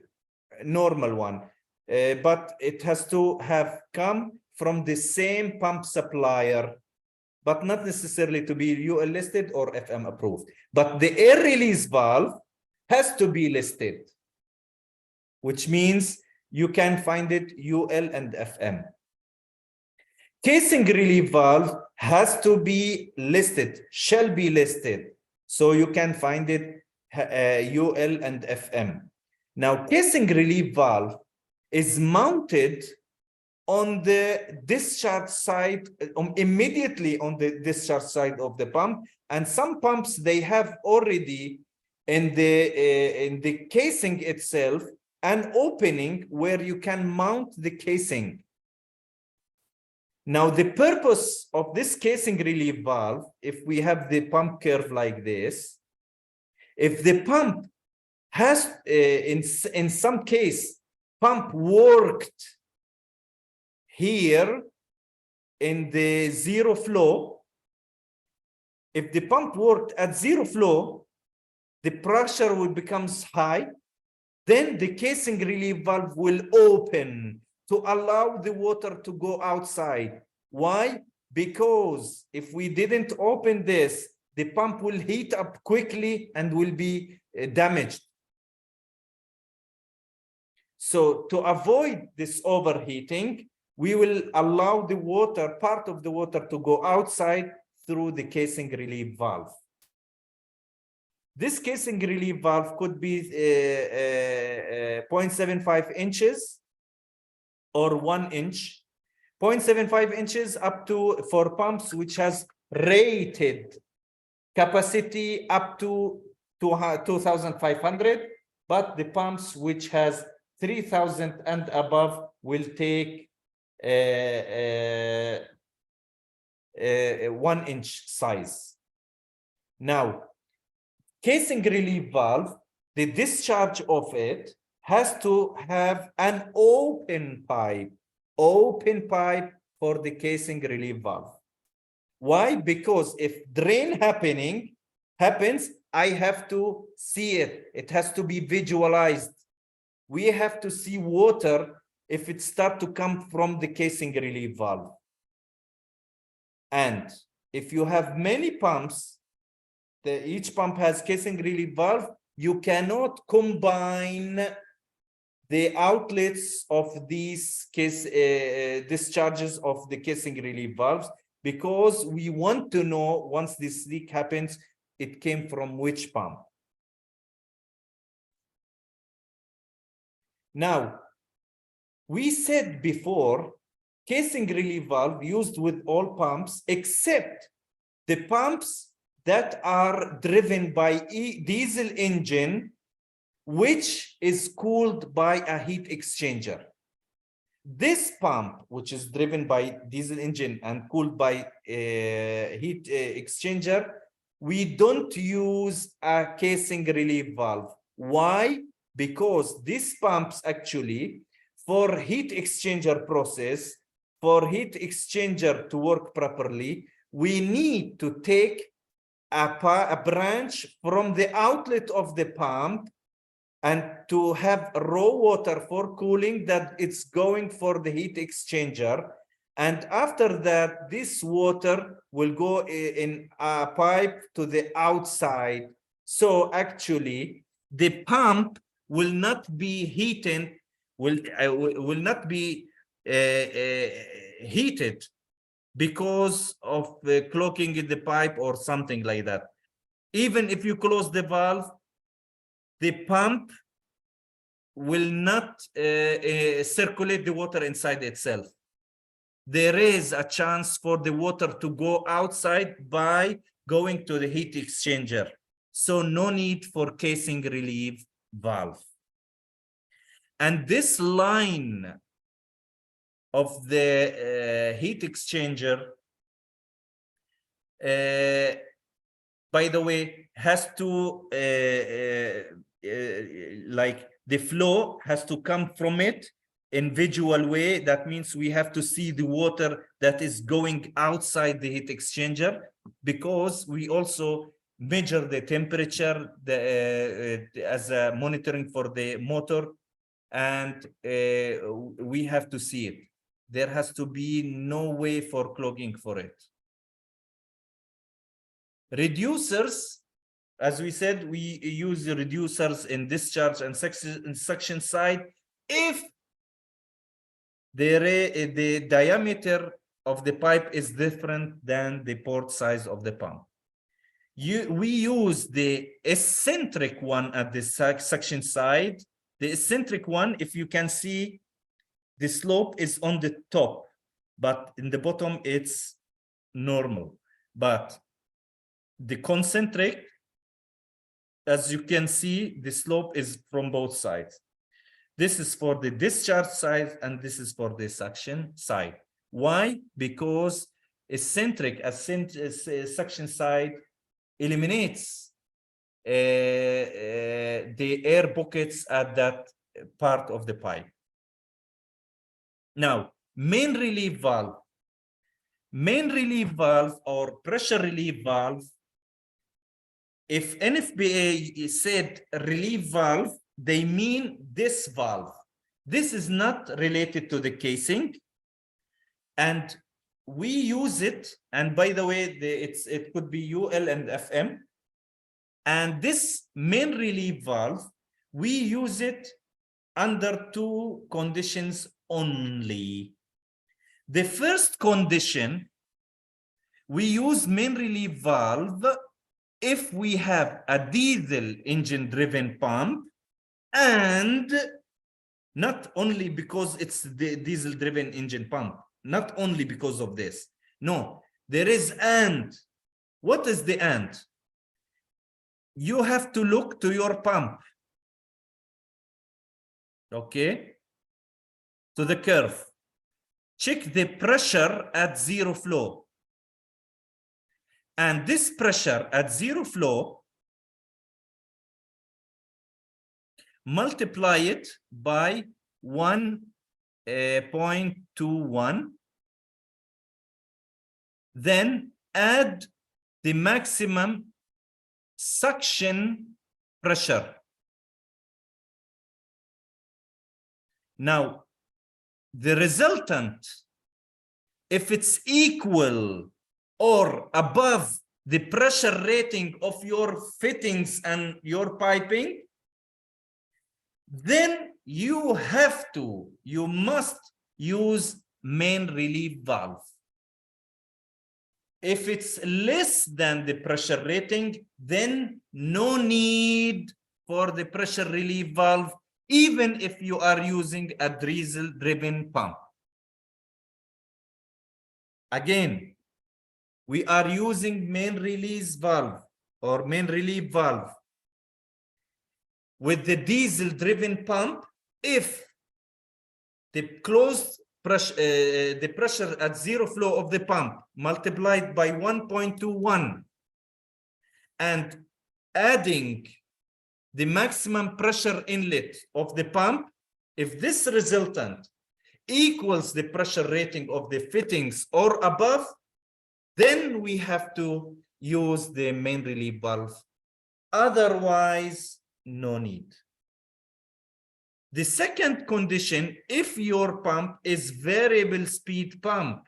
normal one, but it has to have come from the same pump supplier, but not necessarily to be UL listed or FM approved. But the air release valve has to be listed, which means you can find it UL and FM. Casing relief valve has to be listed, shall be listed. So you can find it UL and FM. Now, casing relief valve is mounted on the discharge side, immediately on the discharge side of the pump. And some pumps, they have already in the casing itself an opening where you can mount the casing. Now, the purpose of this casing relief valve, if we have the pump curve like this, if the pump has, in some case, pump worked here in the zero flow, if the pump worked at zero flow, the pressure will become high, then the casing relief valve will open to allow the water to go outside. Why? Because if we didn't open this, the pump will heat up quickly and will be damaged. So to avoid this overheating, we will allow the water, part of the water, to go outside through the casing relief valve. This casing relief valve could be 0.75 inches or 1 inch. 0.75 inches up to, for pumps which has rated capacity up to 2,500, but the pumps which has 3,000 and above will take 1 inch size. Now, casing relief valve, the discharge of it has to have an open pipe for the casing relief valve. Why? Because if drain happens, I have to see it. It has to be visualized. We have to see water if it starts to come from the casing relief valve. And if you have many pumps, each pump has casing relief valve, you cannot combine the outlets of these discharges of the casing relief valves, because we want to know, once this leak happens, it came from which pump. Now, we said before, casing relief valve used with all pumps except the pumps that are driven by diesel engine, which is cooled by a heat exchanger. This pump, which is driven by diesel engine and cooled by a heat exchanger, we don't use a casing relief valve. Why? Because these pumps actually, for heat exchanger process, for heat exchanger to work properly, we need to take a branch from the outlet of the pump and to have raw water for cooling, that it's going for the heat exchanger. And after that, this water will go in a pipe to the outside. So actually, the pump will not be heated, will not be heated because of clogging in the pipe or something like that. Even if you close the valve, the pump will not circulate the water inside itself. There is a chance for the water to go outside by going to the heat exchanger. So no need for casing relief valve. And this line of the heat exchanger, by the way, has to like the flow has to come from it in visual way. That means we have to see the water that is going outside the heat exchanger, because we also measure the temperature as a monitoring for the motor, and we have to see it. There has to be no way for clogging for it. Reducers, as we said, we use the reducers in discharge and suction side if the diameter of the pipe is different than the port size of the pump. We use the eccentric one at the suction side. The eccentric one, if you can see, the slope is on the top, but in the bottom it's normal. But the concentric, as you can see, the slope is from both sides. This is for the discharge side and this is for the suction side. Why? Because eccentric suction side eliminates the air pockets at that part of the pipe. Now, main relief valve. Main relief valve or pressure relief valve, if NFPA said relief valve, they mean this valve. This is not related to the casing, and we use it. And by the way, it could be UL and FM. And this main relief valve, we use it under two conditions only. The first condition, we use main relief valve if we have a diesel engine driven pump, and not only because it's the diesel driven engine pump, not only because of this. No, there is and. What is the and? You have to look to your pump, okay, to the curve. Check the pressure at zero flow. And this pressure at zero flow, multiply it by 1.21, then add the maximum suction pressure. Now, the resultant, if it's equal or above the pressure rating of your fittings and your piping, then you must use main relief valve. If it's less than the pressure rating, then no need for the pressure relief valve, even if you are using a diesel driven pump. Again, we are using main release valve or main relief valve with the diesel driven pump if the closed pressure, the pressure at zero flow of the pump multiplied by 1.21 and adding the maximum pressure inlet of the pump, if this resultant equals the pressure rating of the fittings or above, then we have to use the main relief valve. Otherwise, no need. The second condition, if your pump is variable speed pump,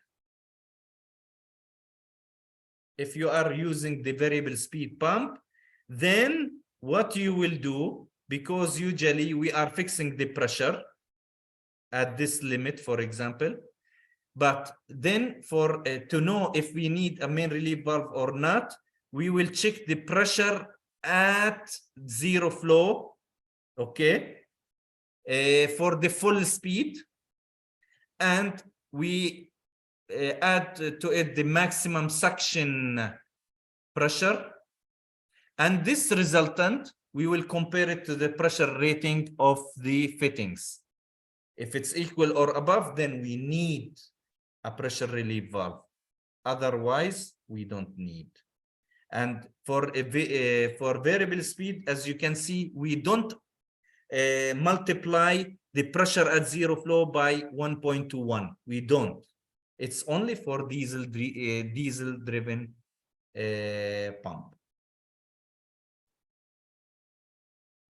if you are using the variable speed pump, then what you will do, because usually we are fixing the pressure at this limit, for example, but then for to know if we need a main relief valve or not, we will check the pressure at zero flow, okay, for the full speed, and we add to it the maximum suction pressure, and this resultant we will compare it to the pressure rating of the fittings. If it's equal or above, then we need a pressure relief valve. Otherwise, we don't need. And for variable speed, as you can see, we don't multiply the pressure at zero flow by 1.21. We don't. It's only for diesel-driven pump.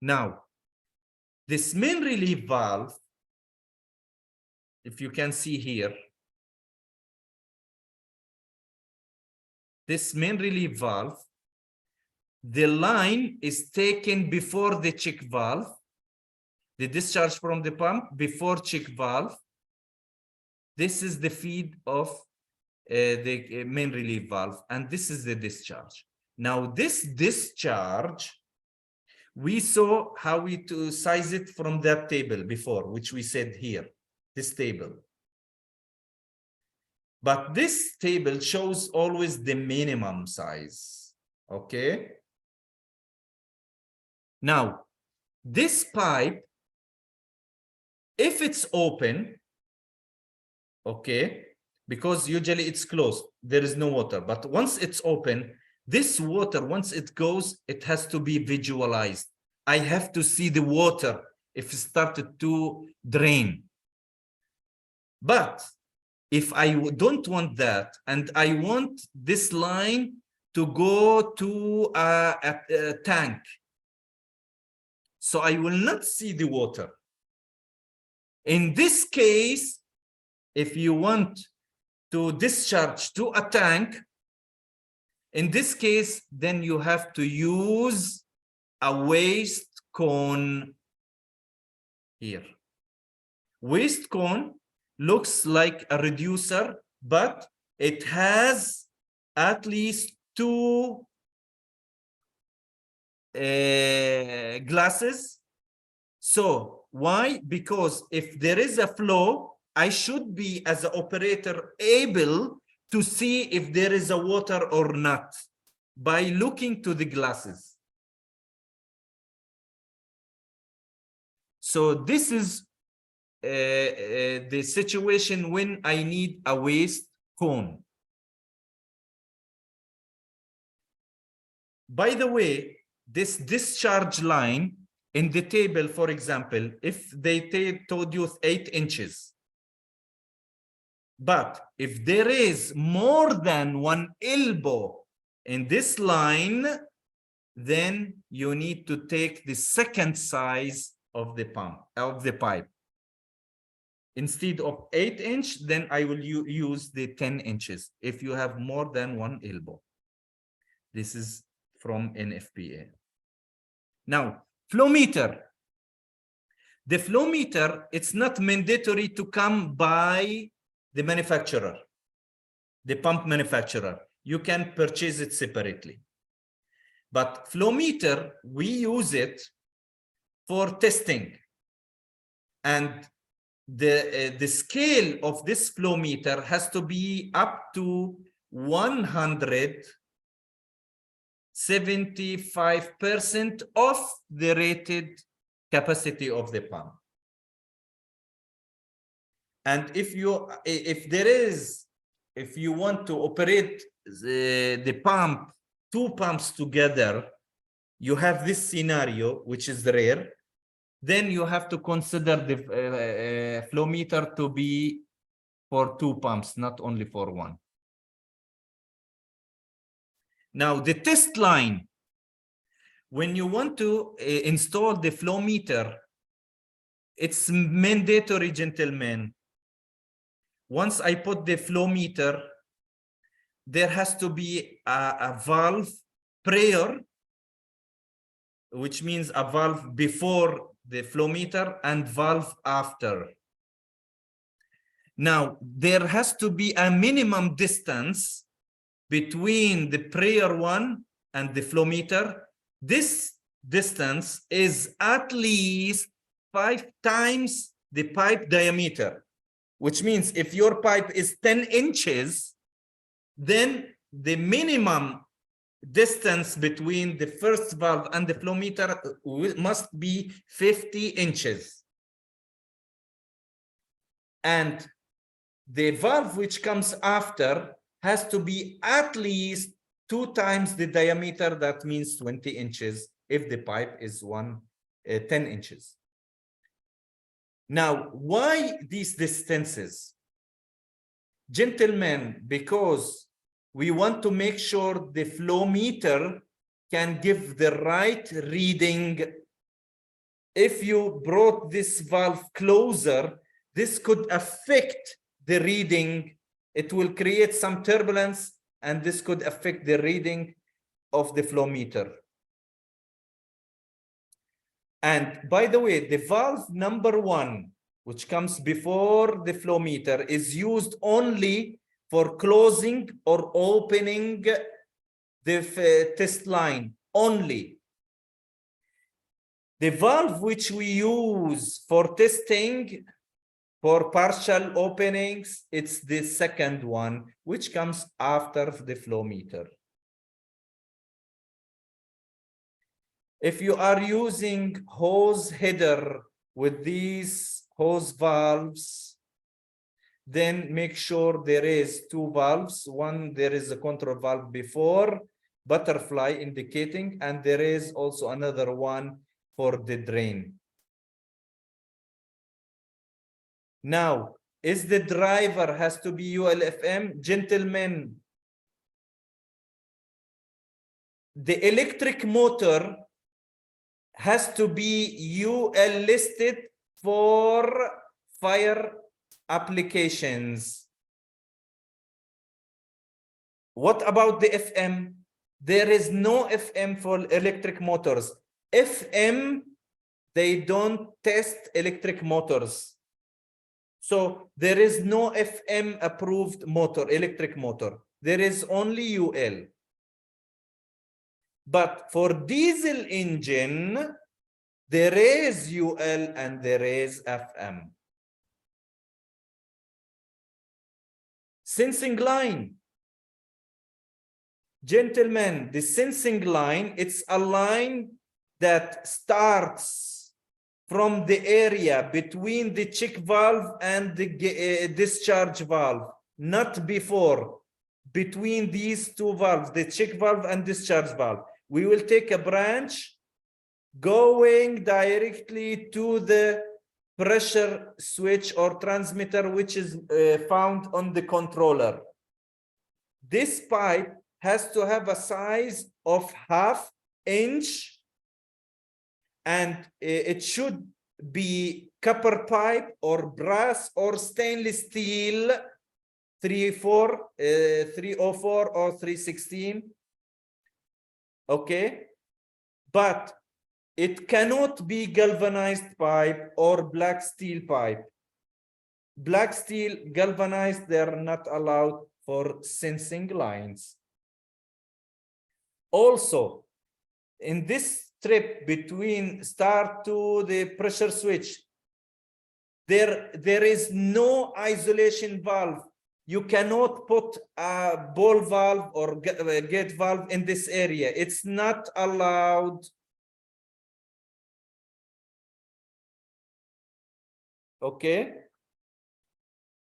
Now, this main relief valve, if you can see here, this main relief valve, the line is taken before the check valve, the discharge from the pump before check valve. This is the feed of the main relief valve, and this is the discharge. Now, this discharge, we saw how we to size it from that table before, which we said here, this table. But this table shows always the minimum size, okay? Now, this pipe, if it's open, okay, because usually it's closed, there is no water, but once it's open, this water, once it goes, it has to be visualized. I have to see the water if it started to drain. But if I don't want that, and I want this line to go to a tank, so I will not see the water. In this case, if you want to discharge to a tank, in this case, then you have to use a waste cone here. Waste cone looks like a reducer, but it has at least two glasses. So why? Because if there is a flow, I should be, as an operator, able to see if there is a water or not by looking to the glasses. So this is the situation when I need a waste cone. By the way, this discharge line in the table, for example, if they told you 8 inches, but if there is more than 1 elbow in this line, then you need to take the second size of the pump, of the pipe. Instead of 8 inch, then I will use the 10 inches if you have more than 1 elbow. This is from NFPA. Now, flow meter. The flow meter, it's not mandatory to come by the manufacturer, the pump manufacturer. You can purchase it separately. But flow meter, we use it for testing. And the scale of this flow meter has to be up to 175% of the rated capacity of the pump. And if you want to operate the pump, 2 pumps together, you have this scenario, which is rare. Then you have to consider the flow meter to be for 2 pumps, not only for 1. Now, the test line, when you want to install the flow meter, it's mandatory, gentlemen. Once I put the flow meter, there has to be a valve prior, which means a valve before the flow meter and valve after. Now, there has to be a minimum distance between the prior one and the flow meter. This distance is at least 5 times the pipe diameter, which means if your pipe is 10 inches, then the minimum distance between the first valve and the flow meter must be 50 inches. And the valve which comes after has to be at least 2 times the diameter, that means 20 inches, if the pipe is 10 inches. Now, why these distances? Gentlemen, because we want to make sure the flow meter can give the right reading. If you brought this valve closer, this could affect the reading. It will create some turbulence, and this could affect the reading of the flow meter. And by the way, the valve number 1, which comes before the flow meter, is used only for closing or opening the test line only. The valve which we use for testing for partial openings, it's the second one, which comes after the flow meter. If you are using hose header with these hose valves, then make sure there is 2 valves. One, there is a control valve before butterfly indicating, and there is also another one for the drain. Now, is the driver has to be ULFM? Gentlemen, the electric motor has to be UL listed for fire applications. What about the FM? There is no FM for electric motors. FM, they don't test electric motors. So there is no FM approved motor, electric motor. There is only UL. But for diesel engine, there is UL and there is FM. Sensing line. Gentlemen, the sensing line, it's a line that starts from the area between the check valve and the discharge valve, not before. Between these 2 valves, the check valve and discharge valve. We will take a branch going directly to the pressure switch or transmitter, which is found on the controller. This pipe has to have a size of ½ inch, and it should be copper pipe or brass or stainless steel 304 or 316. Okay, but it cannot be galvanized pipe or black steel pipe. Black steel, galvanized, they're not allowed for sensing lines. Also, in this strip between start to the pressure switch, there is no isolation valve. You cannot put a ball valve or gate valve in this area. It's not allowed. Okay.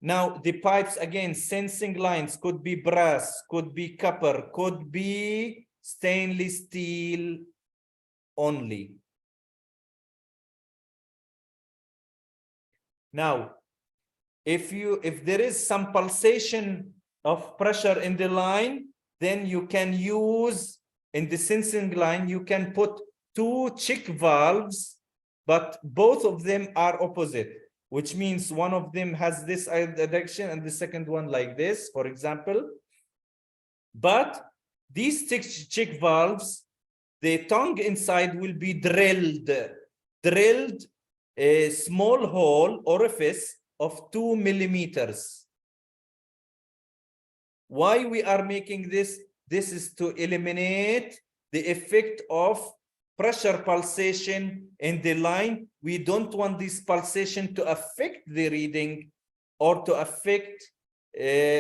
Now the pipes, again, sensing lines could be brass, could be copper, could be stainless steel only. Now, if there is some pulsation of pressure in the line, then you can use, in the sensing line, you can put 2 check valves, but both of them are opposite, which means one of them has this direction and the second one like this, for example. But these 6 check valves, the tongue inside will be drilled a small hole, orifice of 2 millimeters. Why we are making this? This is to eliminate the effect of pressure pulsation in the line. We don't want this pulsation to affect the reading or to affect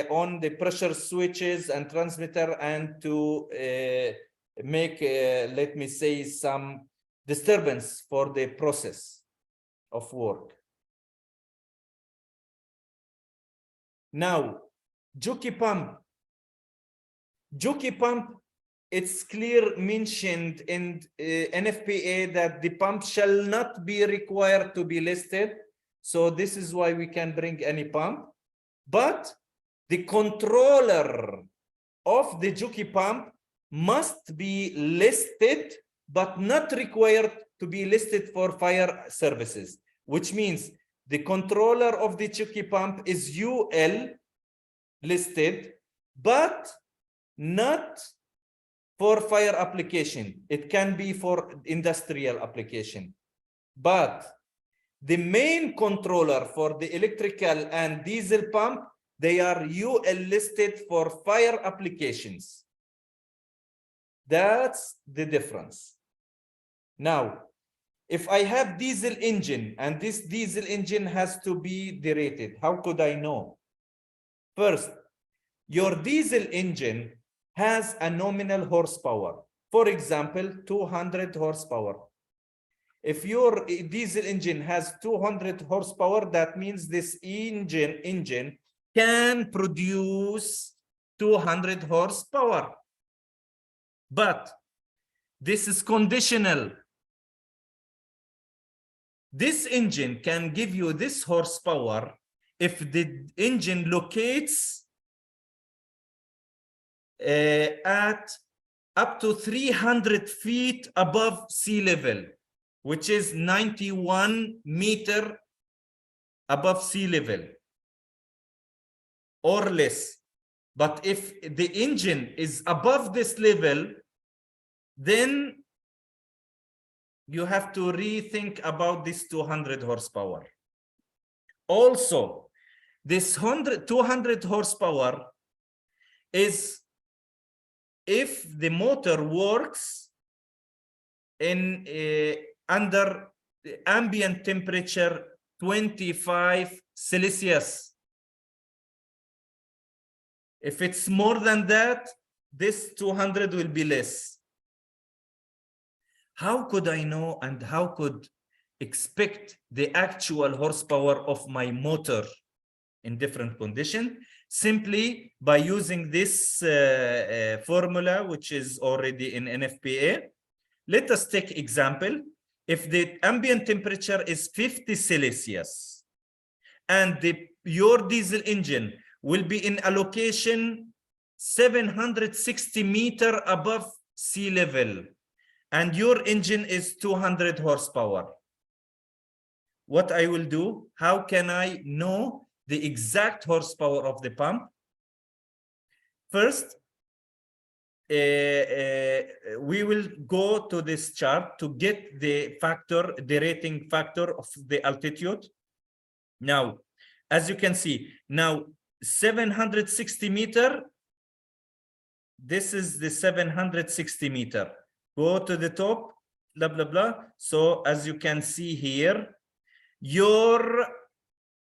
on the pressure switches and transmitter and to make, let me say, some disturbance for the process of work. Now, jockey pump. Jockey pump, it's clear mentioned in NFPA that the pump shall not be required to be listed. So this is why we can bring any pump. But the controller of the jockey pump must be listed, but not required to be listed for fire services, which means the controller of the jockey pump is UL listed, but not for fire application. It can be for industrial application. But the main controller for the electrical and diesel pump, they are UL listed for fire applications. That's the difference. Now, if I have diesel engine and this diesel engine has to be derated, how could I know? First, your diesel engine has a nominal horsepower. For example, 200 horsepower. If your diesel engine has 200 horsepower, that means this engine can produce 200 horsepower. But this is conditional. This engine can give you this horsepower if the engine locates at up to 300 feet above sea level, which is 91 meters above sea level or less. But if the engine is above this level, then you have to rethink about this 200 horsepower. Also, this 200 horsepower is if the motor works in under ambient temperature 25 Celsius. If it's more than that, this 200 will be less. How could I know and how could expect the actual horsepower of my motor in different conditions? Simply by using this formula, which is already in NFPA. Let us take example. If the ambient temperature is 50 Celsius and your diesel engine will be in a location 760 meters above sea level, and your engine is 200 horsepower. What I will do, how can I know the exact horsepower of the pump? First, we will go to this chart to get the factor, the rating factor of the altitude. Now, as you can see, now 760 meter, this is the 760 meter. Go to the top, blah, blah, blah. So as you can see here, your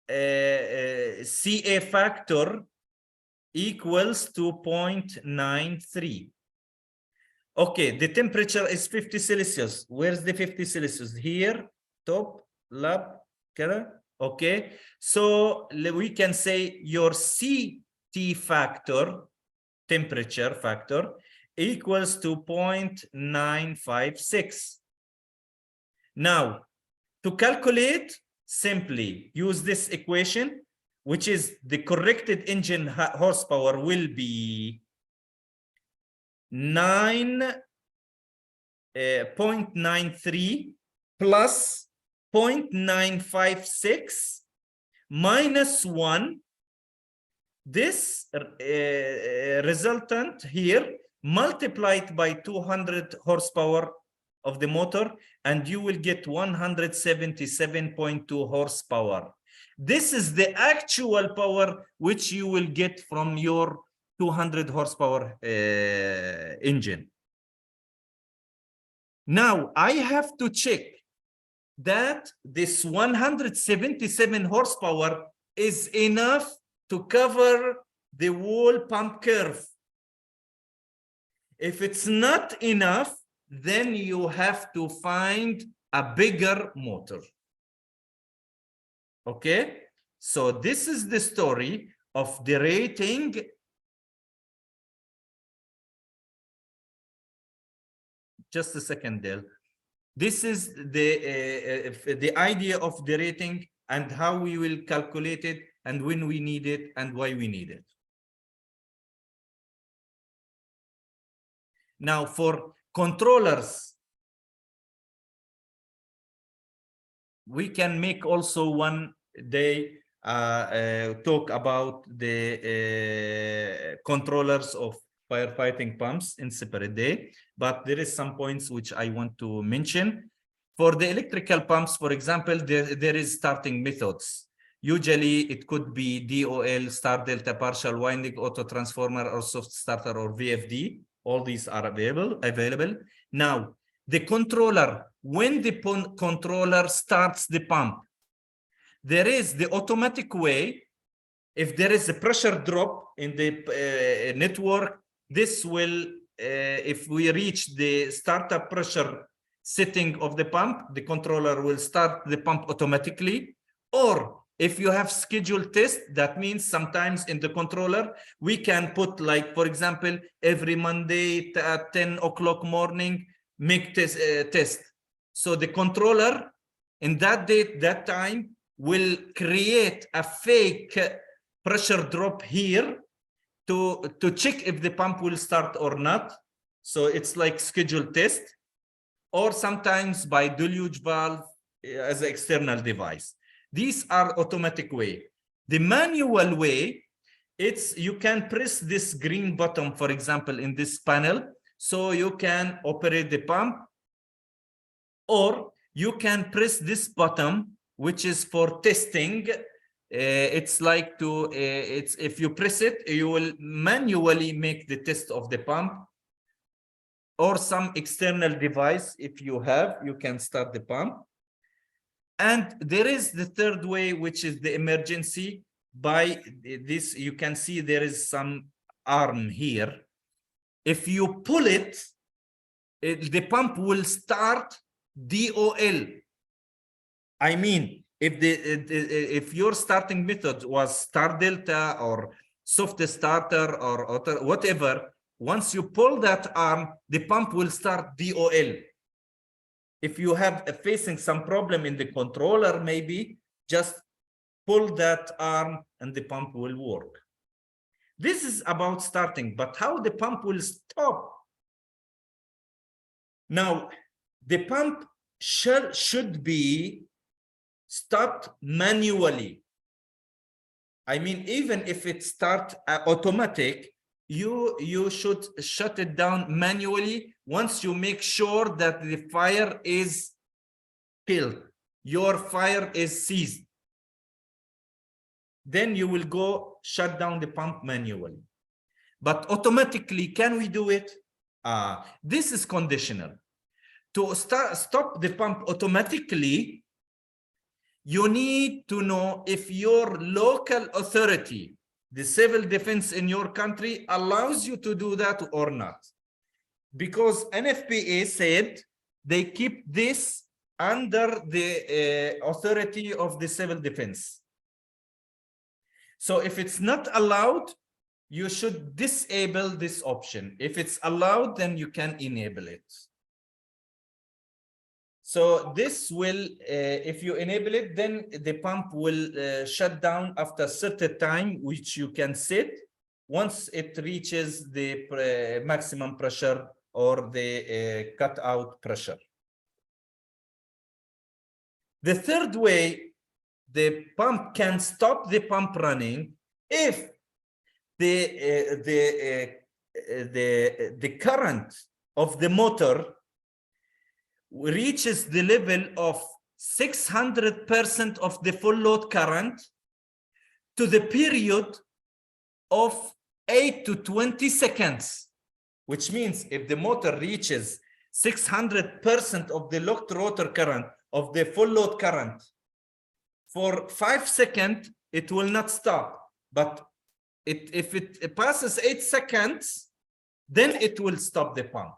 CA factor equals to 0.93. Okay, the temperature is 50 Celsius. Where's the 50 Celsius? Here, top, lab, okay. So we can say your CT factor, temperature factor, equals to 0.956. Now, to calculate, simply use this equation, which is the corrected engine horsepower will be 0.93 plus 0.956 minus 1. This resultant here multiplied by 200 horsepower of the motor, and you will get 177.2 horsepower. This is the actual power which you will get from your 200 horsepower engine. Now, I have to check that this 177 horsepower is enough to cover the whole pump curve. If it's not enough, then you have to find a bigger motor. Okay, so this is the story of the rating. Just a second, Dale. This is the idea of the rating and how we will calculate it and when we need it and why we need it. Now for controllers, we can make also one day talk about the controllers of firefighting pumps in separate day, but there is some points which I want to mention. For the electrical pumps, for example, there is starting methods. Usually it could be DOL, start delta, partial winding, auto transformer, or soft starter, or VFD. All these are available. Now, the controller, when the controller starts the pump, there is the automatic way. If there is a pressure drop in the network, this will, if we reach the startup pressure setting of the pump, the controller will start the pump automatically. Or if you have scheduled test, that means sometimes in the controller, we can put, like, for example, every Monday at 10 o'clock morning, make test. So the controller in that date, that time, will create a fake pressure drop here to check if the pump will start or not. So it's like scheduled test, or sometimes by deluge valve as an external device. These are automatic way. The manual way, it's you can press this green button, for example, in this panel, so you can operate the pump, or you can press this button, which is for testing. It's like to, it's if you press it, you will manually make the test of the pump, or some external device. If you have, you can start the pump. And there is the third way, which is the emergency. By this, you can see there is some arm here. If you pull it, the pump will start DOL. I mean, if your starting method was start delta or soft starter or auto, whatever, once you pull that arm, the pump will start DOL. If you have facing some problem in the controller, maybe just pull that arm and the pump will work. This is about starting, but how the pump will stop? Now, the pump should be stopped manually. I mean, even if it starts automatic, you should shut it down manually once you make sure that the fire is killed, your fire is ceased. Then you will go shut down the pump manually. But automatically, can we do it? This is conditional. To stop the pump automatically, you need to know if your local authority, the civil defense in your country, allows you to do that or not. Because NFPA said they keep this under the authority of the civil defense. So if it's not allowed, you should disable this option. If it's allowed, then you can enable it. So this will, if you enable it, then the pump will shut down after a certain time, which you can set once it reaches the maximum pressure or the cutout pressure. The third way, the pump can stop the pump running if the current of the motor reaches the level of 600% of the full load current to the period of 8 to 20 seconds, which means if the motor reaches 600% of the locked rotor current of the full load current for 5 seconds, it will not stop. but if it passes 8 seconds, then it will stop the pump.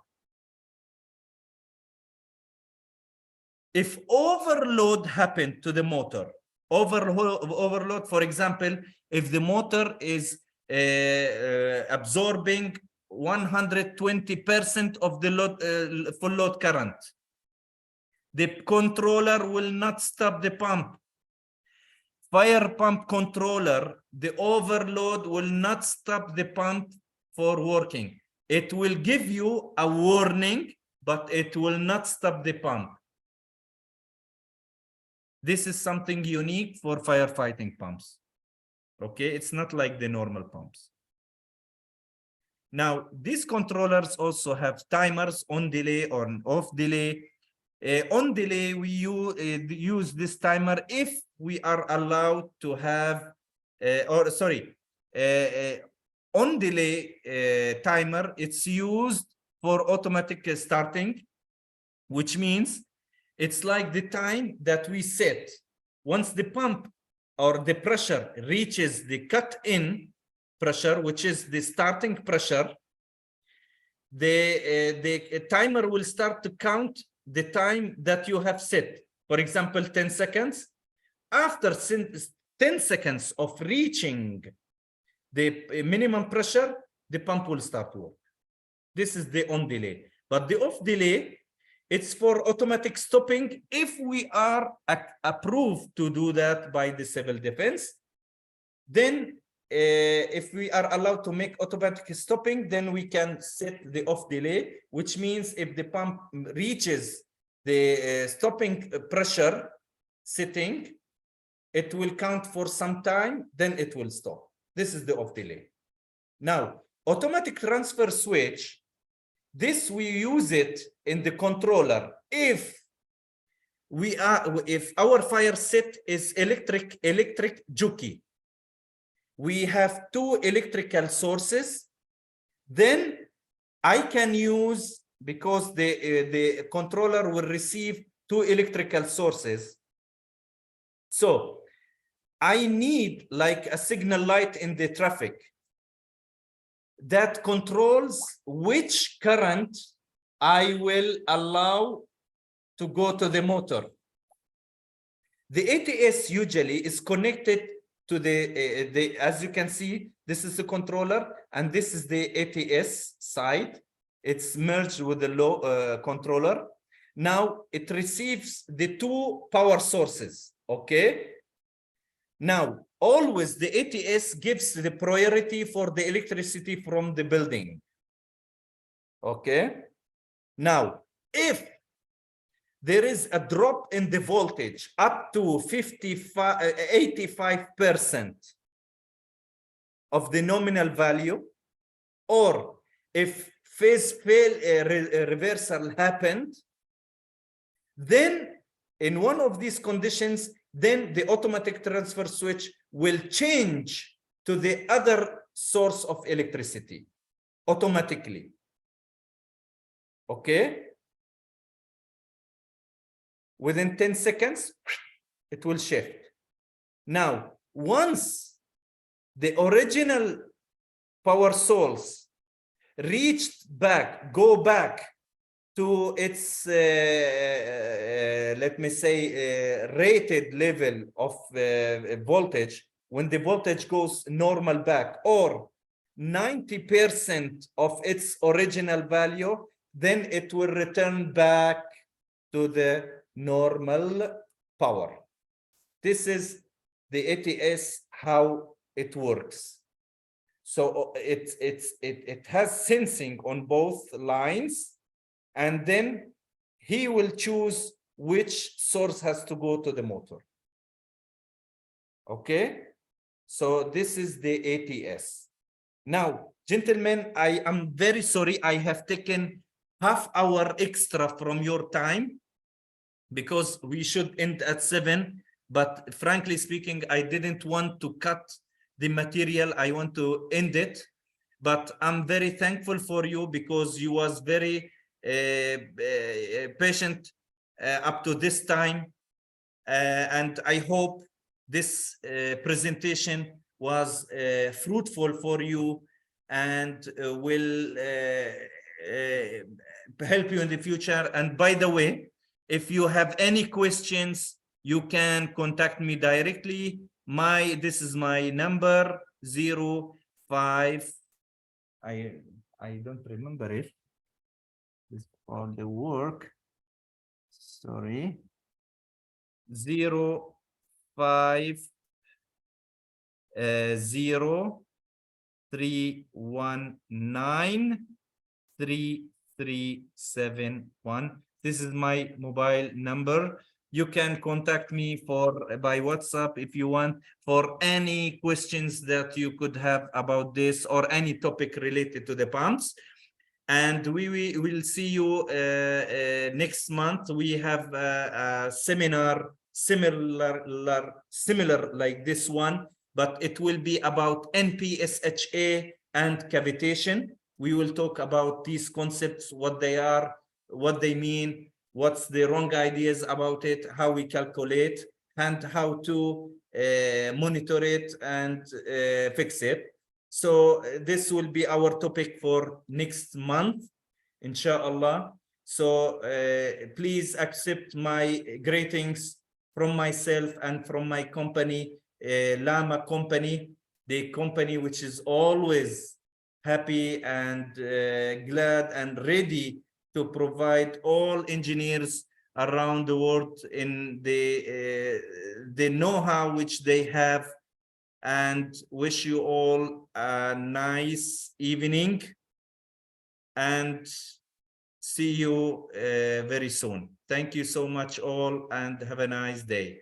If overload happened to the motor, overload, for example, if the motor is absorbing 120% of the load, full load current, the controller will not stop the pump. Fire pump controller, the overload will not stop the pump for working. It will give you a warning, but it will not stop the pump. This is something unique for firefighting pumps. Okay, it's not like the normal pumps. Now, these controllers also have timers on delay or off delay. On delay, we use this timer if we are allowed to have, on delay timer, it's used for automatic starting, which means it's like the time that we set. Once the pump or the pressure reaches the cut-in pressure, which is the starting pressure, the timer will start to count the time that you have set. For example, 10 seconds. After 10 seconds of reaching the minimum pressure, the pump will start work. This is the on delay. But the off delay, it's for automatic stopping if we are approved to do that by the civil defense. Then if we are allowed to make automatic stopping, then we can set the off delay, which means if the pump reaches the stopping pressure setting, it will count for some time, then it will stop. This is the off delay. Now, automatic transfer switch, this we use it in the controller if our fire set is electric jockey. We have 2 electrical sources, then I can use, because the controller will receive 2 electrical sources. So I need like a signal light in the traffic that controls which current I will allow to go to the motor. The ATS usually is connected to the as you can see, this is the controller and this is the ATS side. It's merged with the low controller. Now it receives the 2 power sources. Okay. Now always the ATS gives the priority for the electricity from the building. Okay. Now if there is a drop in the voltage up to 85% of the nominal value, or if phase reversal happened, then in one of these conditions, then the automatic transfer switch will change to the other source of electricity automatically. Okay. Within 10 seconds, it will shift. Now, once the original power source go back to its, let me say, rated level of voltage, when the voltage goes normal back, or 90% of its original value, then it will return back to the normal power. This is the ATS, how it works. So it has sensing on both lines, and then he will choose which source has to go to the motor. Okay, so this is the ATS. Now, gentlemen, I am very sorry I have taken half hour extra from your time, because we should end at 7, but frankly speaking, I didn't want to cut the material. I want to end it, but I'm very thankful for you because you was very patient up to this time, and I hope this presentation was fruitful for you and will help you in the future. And by the way, if you have any questions, you can contact me directly. This is my number 05. I don't remember it. It's for the work. Sorry. 05 0319 3371. This is my mobile number. You can contact me by WhatsApp if you want for any questions that you could have about this or any topic related to the pumps. And we will see you next month. We have a seminar similar like this one, but it will be about NPSHA and cavitation. We will talk about these concepts, what they are, what they mean, what's the wrong ideas about it, how we calculate, and how to monitor it and fix it. So this will be our topic for next month, inshallah. So please accept my greetings from myself and from my company, Lamah Company, the company which is always happy and glad and ready to provide all engineers around the world in the know-how which they have, and wish you all a nice evening and see you very soon. Thank you so much all and have a nice day.